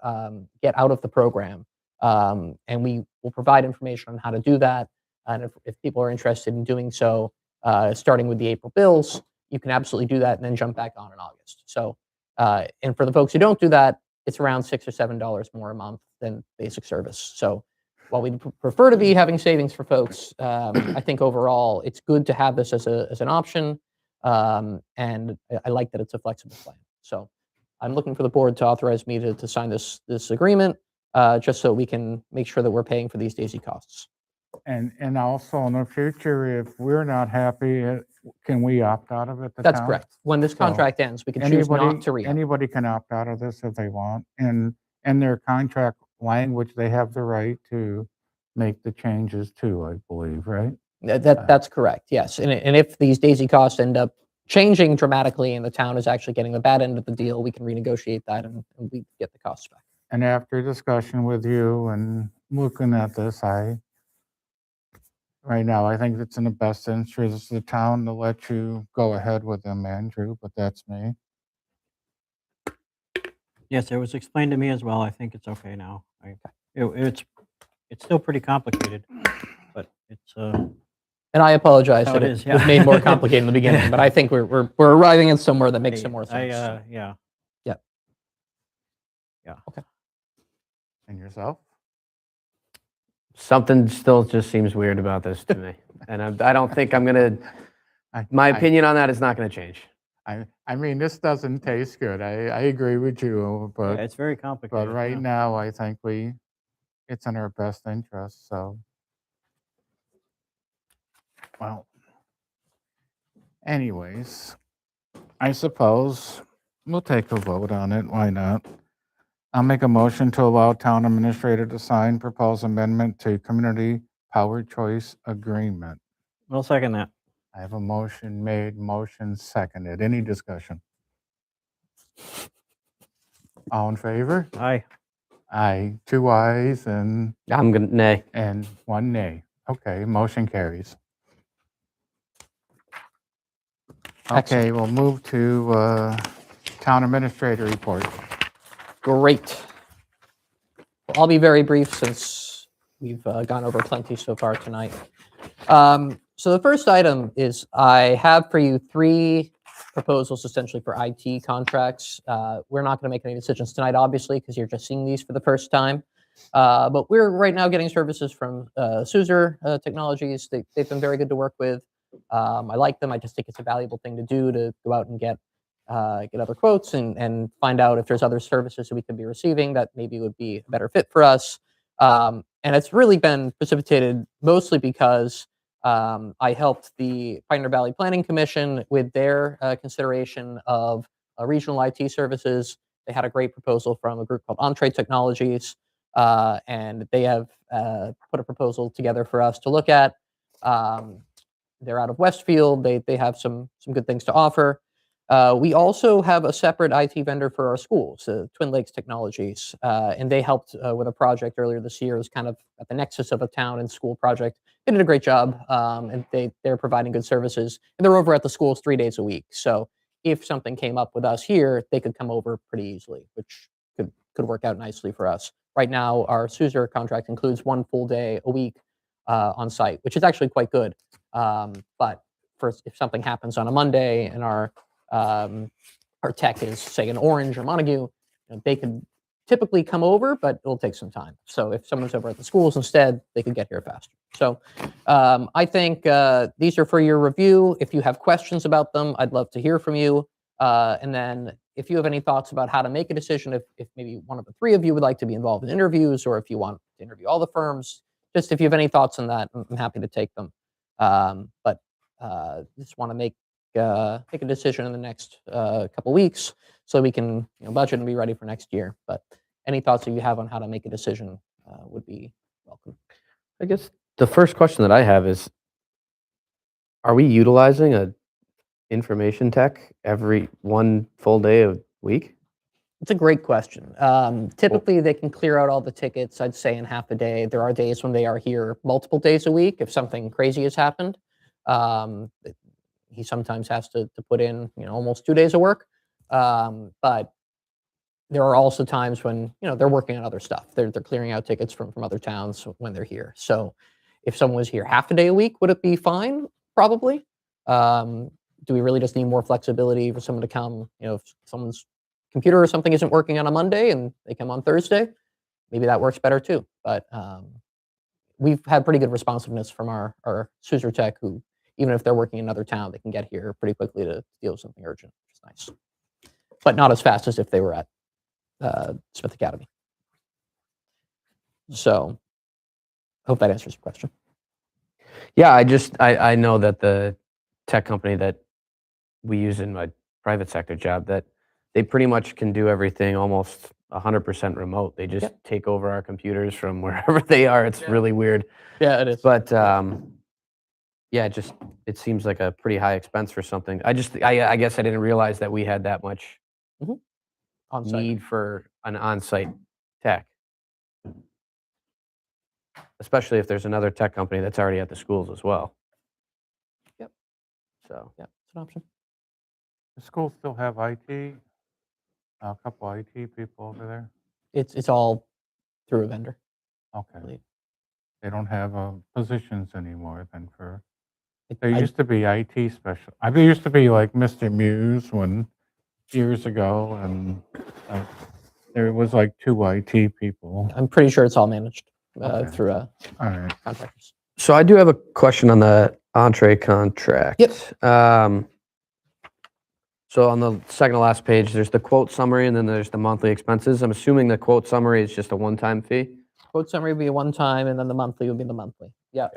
get out of the program. And we will provide information on how to do that. And if people are interested in doing so, starting with the April bills, you can absolutely do that and then jump back on in August. So, and for the folks who don't do that, it's around $6 or $7 more a month than basic service. So while we prefer to be having savings for folks, I think overall it's good to have this as an option. And I like that it's a flexible plan. So I'm looking for the board to authorize me to sign this agreement, just so we can make sure that we're paying for these daisy costs. And also in the future, if we're not happy, can we opt out of it? the That's town? correct. When this So contract ends, we can choose not to re-up. Anybody can opt out of this if they want. And in their contract language, they have the right to make the changes too, I believe, right? That's correct, yes. And if these daisy costs end up changing dramatically and the town is actually getting the bad end of the deal, we can renegotiate that and we get the costs back. And after discussion with you and looking at this, right now, I think it's in the best interest of the town to let you go ahead with them, Andrew, but that's me. Yes, it was explained to me as well. I think it's okay now. It's still pretty complicated, but it's And I apologize how that it it is, yeah. was made more complicated in the beginning, but I think we're arriving at somewhere that makes some more sense. yeah. And yourself? Something still just seems weird about this to me. And I don't think I'm going to, my opinion on that is not going to change. I mean, this doesn't taste good. I agree with you, Yeah, but it's very complicated. right yeah. now, I think it's in our best interest, so. Well, anyways, I suppose we'll take a vote on it. Why not? I'll make a motion to allow town administrator to sign proposed amendment to community power choice agreement. I'll second that. I have a motion made, motion seconded. Any discussion? All in favor? Aye. Aye, 2 ayes and I'm going to, nay. 1 nay. Okay, motion carries. Okay, we'll move to town administrator report. Great. Well, I'll be very brief since we've gone over plenty so far tonight. So the first item is I have for you 3 proposals essentially for IT contracts. We're not going to make any decisions tonight, obviously, because you're just seeing these for the first time. But we're right now getting services from Suzer Technologies. They've been very good to work with. I like them. I just think it's a valuable thing to do, to go out and get other quotes and find out if there's other services that we could be receiving that maybe would be a better fit for us. And it's really been precipitated mostly because I helped the Pioneer Valley Planning Commission with their consideration of regional IT services. They had a great proposal from a group called Entree Technologies, and they have put a proposal together for us to look at. They're out of Westfield. They have some good things to offer. We also have a separate IT vendor for our schools, Twin Lakes Technologies, and they helped with a project earlier this year. It was kind of at the nexus of a town and school project. They did a great job, and they're providing good services. And they're over at the schools 3 days a week. So if something came up with us here, they could come over pretty easily, which could work out nicely for us. Right now, our Suzer contract includes 1 full day a week on site, which is actually quite good. But if something happens on a Monday and our tech is, say, in Orange or Montague, they could typically come over, but it'll take some time. So if someone's over at the schools instead, they could get here faster. So I think these are for your review. If you have questions about them, I'd love to hear from you. And then if you have any thoughts about how to make a decision, if maybe one of the 3 of you would like to be involved in interviews, or if you want to interview all the firms, just if you have any thoughts on that, I'm happy to take them. But just want to make a decision in the next couple weeks so we can budget and be ready for next year. But any thoughts that you have on how to make a decision would be welcome. I guess the first question that I have is, are we utilizing a information tech every 1 full day a week? It's a great question. Typically, they can clear out all the tickets, I'd say, in half a day. There are days when they are here multiple days a week if something crazy has happened. he sometimes has to put in, almost 2 days of work. But there are also times when, they're working on other stuff. They're clearing out tickets from other towns when they're here. So if someone was here half a day a week, would it be fine? Probably. Do we really just need more flexibility for someone to come, if someone's computer or something isn't working on a Monday and they come on Thursday, maybe that works better too. But we've had pretty good responsiveness from our Suzer tech, who, even if they're working in another town, they can get here pretty quickly to deal with something urgent, which is nice. But not as fast as if they were at Smith Academy. So, hope that answers your question. Yeah, I know that the tech company that we use in my private sector job, that they pretty much can do everything almost 100% remote. They just take over our computers from wherever they are. It's really weird. Yeah, it is. But yeah, it seems like a pretty high expense for something. I guess I didn't realize that we had that much On-site. need for an on-site tech. Especially if there's another tech company that's already at the schools as well. Yep. So, Yeah, it's an option. The schools still have IT, a couple IT people over there. It's all through a vendor. Okay. believe. They don't have positions anymore then for, It- there I- used to be IT special. I mean, there used to be like Mr. Muse years ago, and there was like 2 IT people. I'm pretty sure it's all managed Okay. through All right. contractors. so I do have a question on the entree contract. Yep. So on the second to last page, there's the quote summary and then there's the monthly expenses. I'm assuming the quote summary is just a one-time fee. Quote summary would be a one-time, and then the monthly would be the monthly. Yeah.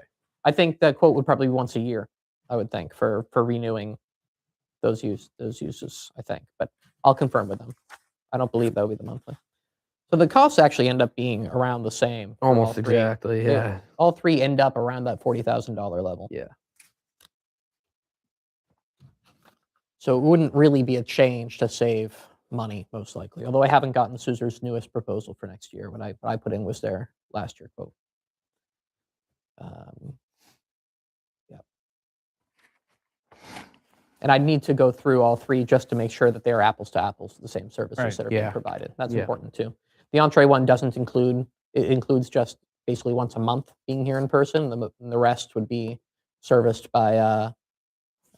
I think the quote would probably be once a year, I would think, for renewing those uses, I think. But I'll confirm with them. I don't believe that would be the monthly. So the costs actually end up being around the same. for all Almost three. exactly, yeah. All three end up around that $40,000 level. Yeah. So it wouldn't really be a change to save money, most likely. Although I haven't gotten Suzer's newest proposal for next year. What I put in was their last year quote. Yeah. And I need to go through all three just to make sure that they are apples to apples, the same services Right. that are being Yeah. provided. That's Yeah. important too. The entree one doesn't include, it includes just basically once a month being here in person. And the rest would be serviced by,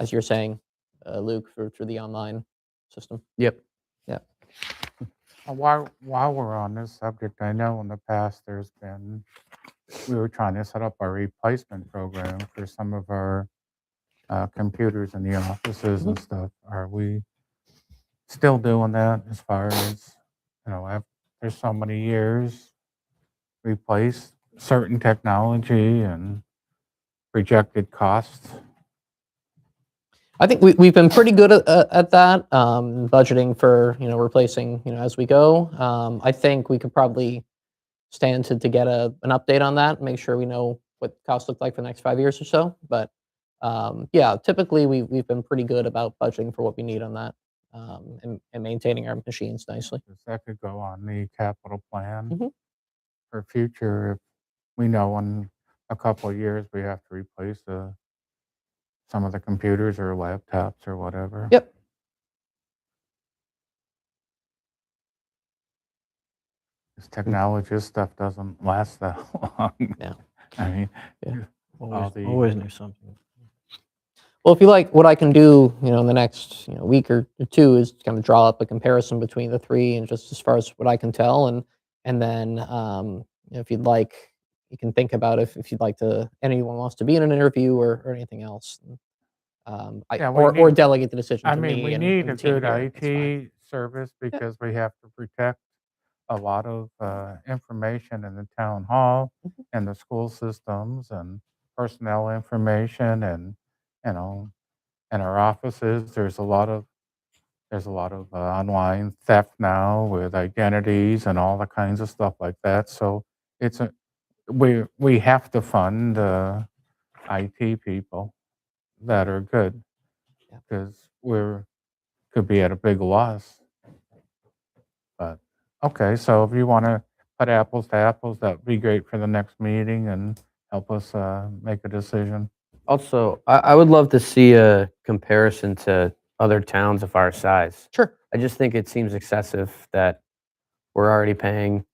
as you're saying, Luke, through the online system. Yep. While we're on this subject, I know in the past we were trying to set up a replacement program for some of our computers in the offices and stuff. Are we still doing that as far as, after so many years, replace certain technology and projected costs? I think we've been pretty good at that, budgeting for, replacing, as we go. I think we could probably stand to get an update on that, make sure we know what costs look like for the next 5 years or so. But yeah, typically we've been pretty good about budgeting for what we need on that, and maintaining our machines nicely. 'Cause that could go on the capital plan Mhm. for future, if we know in a couple of years we have to replace some of the computers or laptops or whatever. Yep. This technology stuff doesn't last that long. No. I mean, Yeah. Always new something. Well, if you like, what I can do, in the next week or two is kind of draw up a comparison between the three, and just as far as what I can tell, and then if you'd like, you can think about if you'd like to, anyone wants to be in an interview or anything else, Yeah, we or need- delegate the decision I to mean, me. we and need the a team good here. That's fine. IT service because we have to protect a lot of information in the town hall and the school systems and personnel information and, in our offices, there's a lot of online theft now with identities and all the kinds of stuff like that. So we have to fund IT people that are good Yeah. because could be at a big loss. But okay, so if you want to put apples to apples, that would be great for the next meeting and help us make a decision. Also, I would love to see a comparison to other towns of our size. Sure. I just think it seems excessive that we're already paying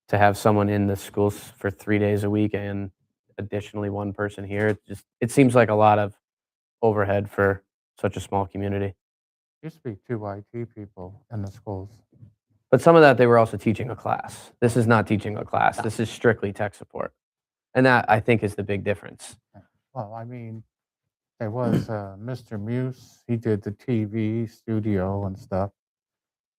to have someone in the schools for 3 days a week and additionally one person here. It seems like a lot of overhead for such a small community. Used to be 2 IT people in the schools. But some of that they were also teaching a class. This is not teaching a class. This is strictly tech support. And that I think is the big difference. Well, I mean, there was Mr. Muse. He did the TV studio and stuff.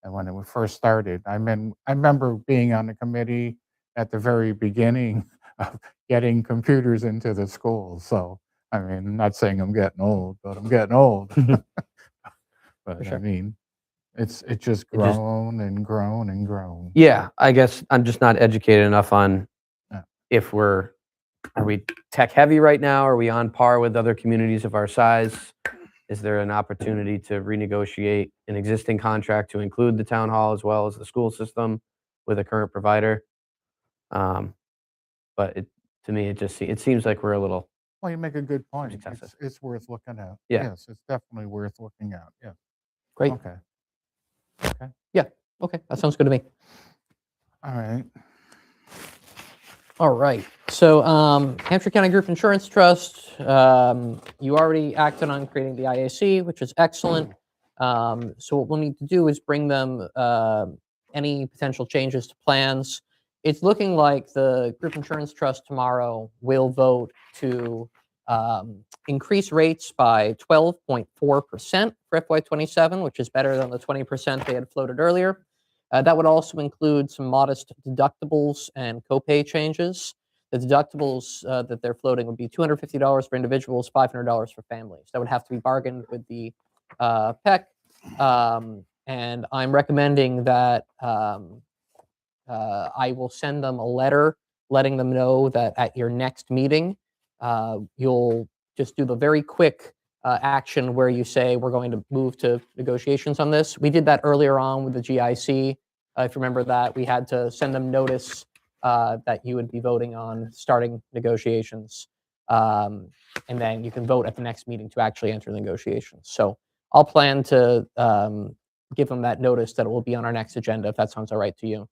And when it first started, I remember being on the committee at the very beginning of getting computers into the schools. So, I mean, I'm not saying I'm getting old, but I'm getting old. But sure. I mean, it's just It just- grown and grown and grown. Yeah, I guess I'm just not educated enough on Yeah. if are we tech heavy right now? Are we on par with other communities of our size? Is there an opportunity to renegotiate an existing contract to include the town hall as well as the school system with a current provider? But to me, it seems like we're a little. Well, you make a good point. excessive. It's worth looking at. Yeah. Yes, it's definitely worth looking at. Yeah. Great. Okay. Okay, that sounds good to me. All right. All right. So, Hampshire County Group Insurance Trust, you already acted on creating the IAC, which is excellent. So what we'll need to do is bring them any potential changes to plans. It's looking like the Group Insurance Trust tomorrow will vote to increase rates by 12.4% for FY27, which is better than the 20% they had floated earlier. That would also include some modest deductibles and copay changes. The deductibles that they're floating would be $250 for individuals, $500 for families. That would have to be bargained with the PEC. And I'm recommending that I will send them a letter letting them know that at your next meeting, you'll just do the very quick action where you say we're going to move to negotiations on this. We did that earlier on with the GIC. If you remember that, we had to send them notice that you would be voting on starting negotiations. And then you can vote at the next meeting to actually enter negotiations. So I'll plan to give them that notice that it will be on our next agenda, if that sounds all right to you.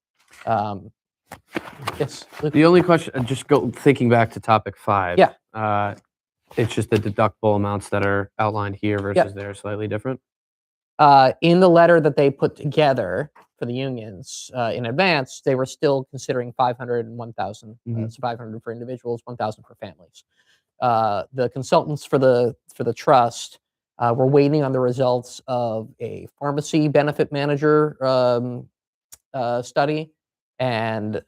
Yes, Luke? The only question, thinking back to topic 5. Yeah. It's just the deductible amounts that are outlined here versus there are slightly different. In the letter that they put together for the unions in advance, they were still considering 500 and 1,000. So 500 for individuals, 1,000 for families. The consultants for the trust were waiting on the results of a pharmacy benefit manager study, and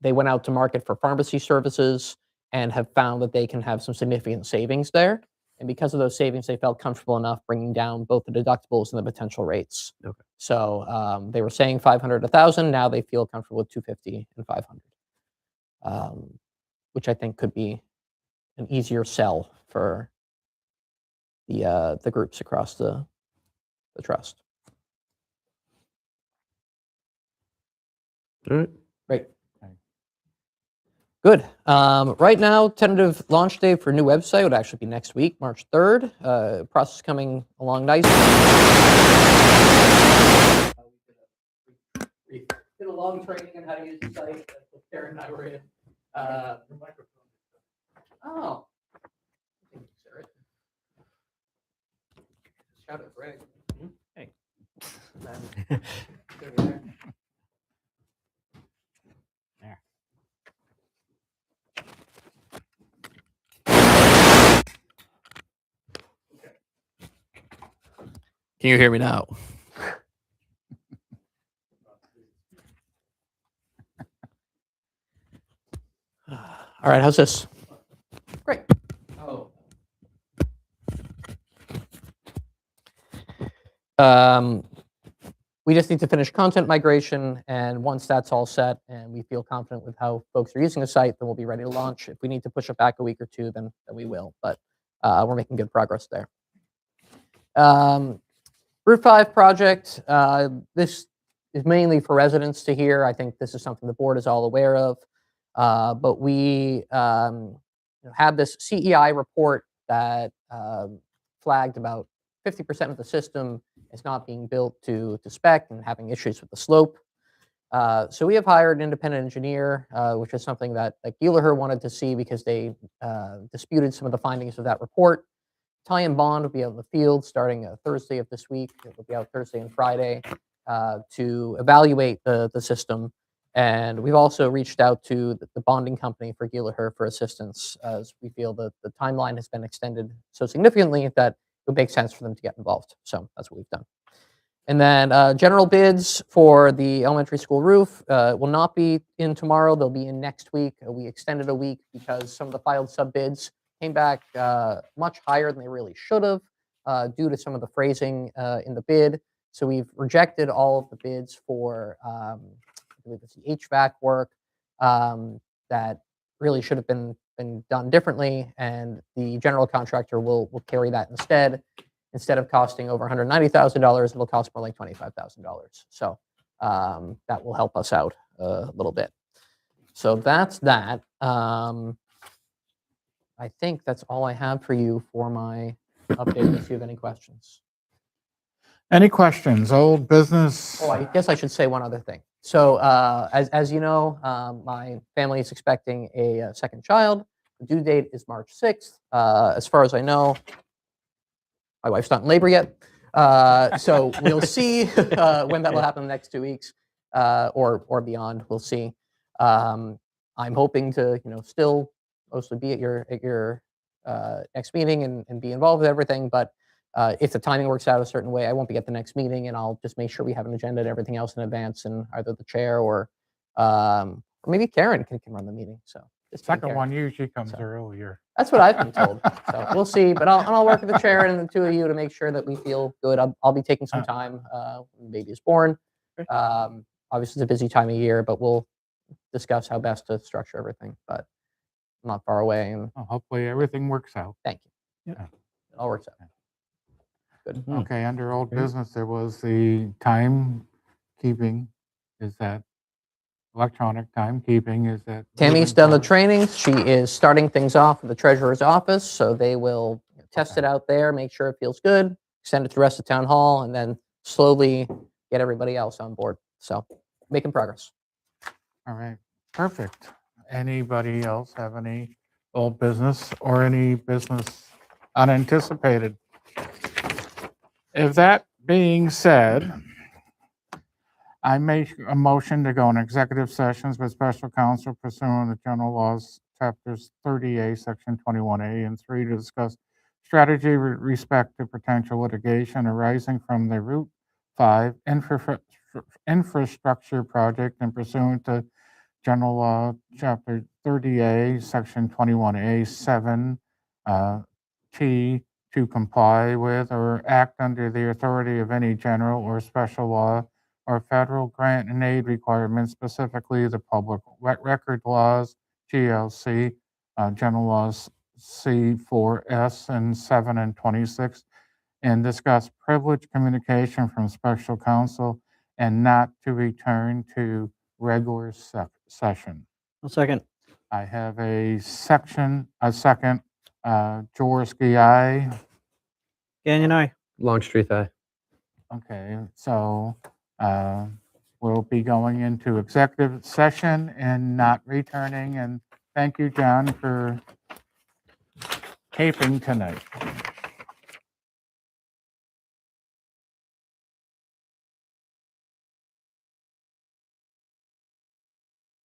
they went out to market for pharmacy services and have found that they can have some significant savings there. And because of those savings, they felt comfortable enough bringing down both the deductibles and the potential rates. Okay. So they were saying 500, 1,000. Now they feel comfortable with 250 and 500, which I think could be an easier sell for the groups across the trust. All right. Great. Good. Right now, tentative launch day for new website would actually be next week, March 3rd. Process coming along nicely. We did a long training on how to use the site that Karen and I were in. Oh. Shout out, Greg. Hey. Can you hear me now? All right, how's this? Great. Oh. We just need to finish content migration, and once that's all set and we feel confident with how folks are using the site, then we'll be ready to launch. If we need to push it back a week or two, then we will, but we're making good progress there. Route 5 project, this is mainly for residents to hear. I think this is something the board is all aware of, but we had this CEI report that flagged about 50% of the system is not being built to spec and having issues with the slope. So we have hired an independent engineer, which is something that Gielaher wanted to see because they disputed some of the findings of that report. Ty and Bond will be out in the field starting Thursday of this week. It will be out Thursday and Friday to evaluate the system. And we've also reached out to the bonding company for Gielaher for assistance, as we feel that the timeline has been extended so significantly that it would make sense for them to get involved. So that's what we've done. And then general bids for the elementary school roof will not be in tomorrow. They'll be in next week. We extended a week because some of the filed sub bids came back much higher than they really should have due to some of the phrasing in the bid. So we've rejected all of the bids for, I believe it's the HVAC work that really should have been done differently. And the general contractor will carry that instead. Instead of costing over $190,000, it'll cost more like $25,000. So that will help us out a little bit. So that's that. I think that's all I have for you for my update, unless you have any questions. Any questions? Old business? Oh, I guess I should say one other thing. So as you know, my family is expecting a second child. The due date is March 6th. As far as I know, my wife's not in labor yet. So we'll see when that will happen in the next 2 weeks or beyond. We'll see. I'm hoping to, still mostly be at your next meeting and be involved with everything. But if the timing works out a certain way, I won't be at the next meeting, and I'll just make sure we have an agenda and everything else in advance, and either the chair or maybe Karen can run the meeting. So just Second one usually comes earlier. that's what I've been told. So we'll see, but I'll work with the chair and the two of you to make sure that we feel good. I'll be taking some time when the baby is born. Obviously, it's a busy time of year, but we'll discuss how best to structure everything. But I'm not far away, and Well, hopefully everything works out. thank you. Yeah. It all works out. Good. Okay, under old business, there was the timekeeping. Is that electronic timekeeping? Is that? Tammy's moving done the forward? training. She is starting things off with the treasurer's office, so they will test it out there, make sure it feels good, send it to the rest of town hall, and then slowly get everybody else on board. So making progress. All right, perfect. Anybody else have any old business or any business unanticipated? If that being said, I make a motion to go in executive sessions with special counsel pursuant to general laws, chapters 30A, section 21A, and 3 to discuss strategy with respect to potential litigation arising from the Route 5 infrastructure project and pursuant to general law, chapter 30A, section 21A, 7, T, to comply with or act under the authority of any general or special law or federal grant and aid requirements, specifically the public record laws, GLC, general laws C4S and 7 and 26, and discuss privileged communication from special counsel and not to return to regular session. I'll second. I have a second, Jaworski, aye. Gannon, aye. Longstreet, aye. Okay, so we'll be going into executive session and not returning. And thank you, John, for taping tonight.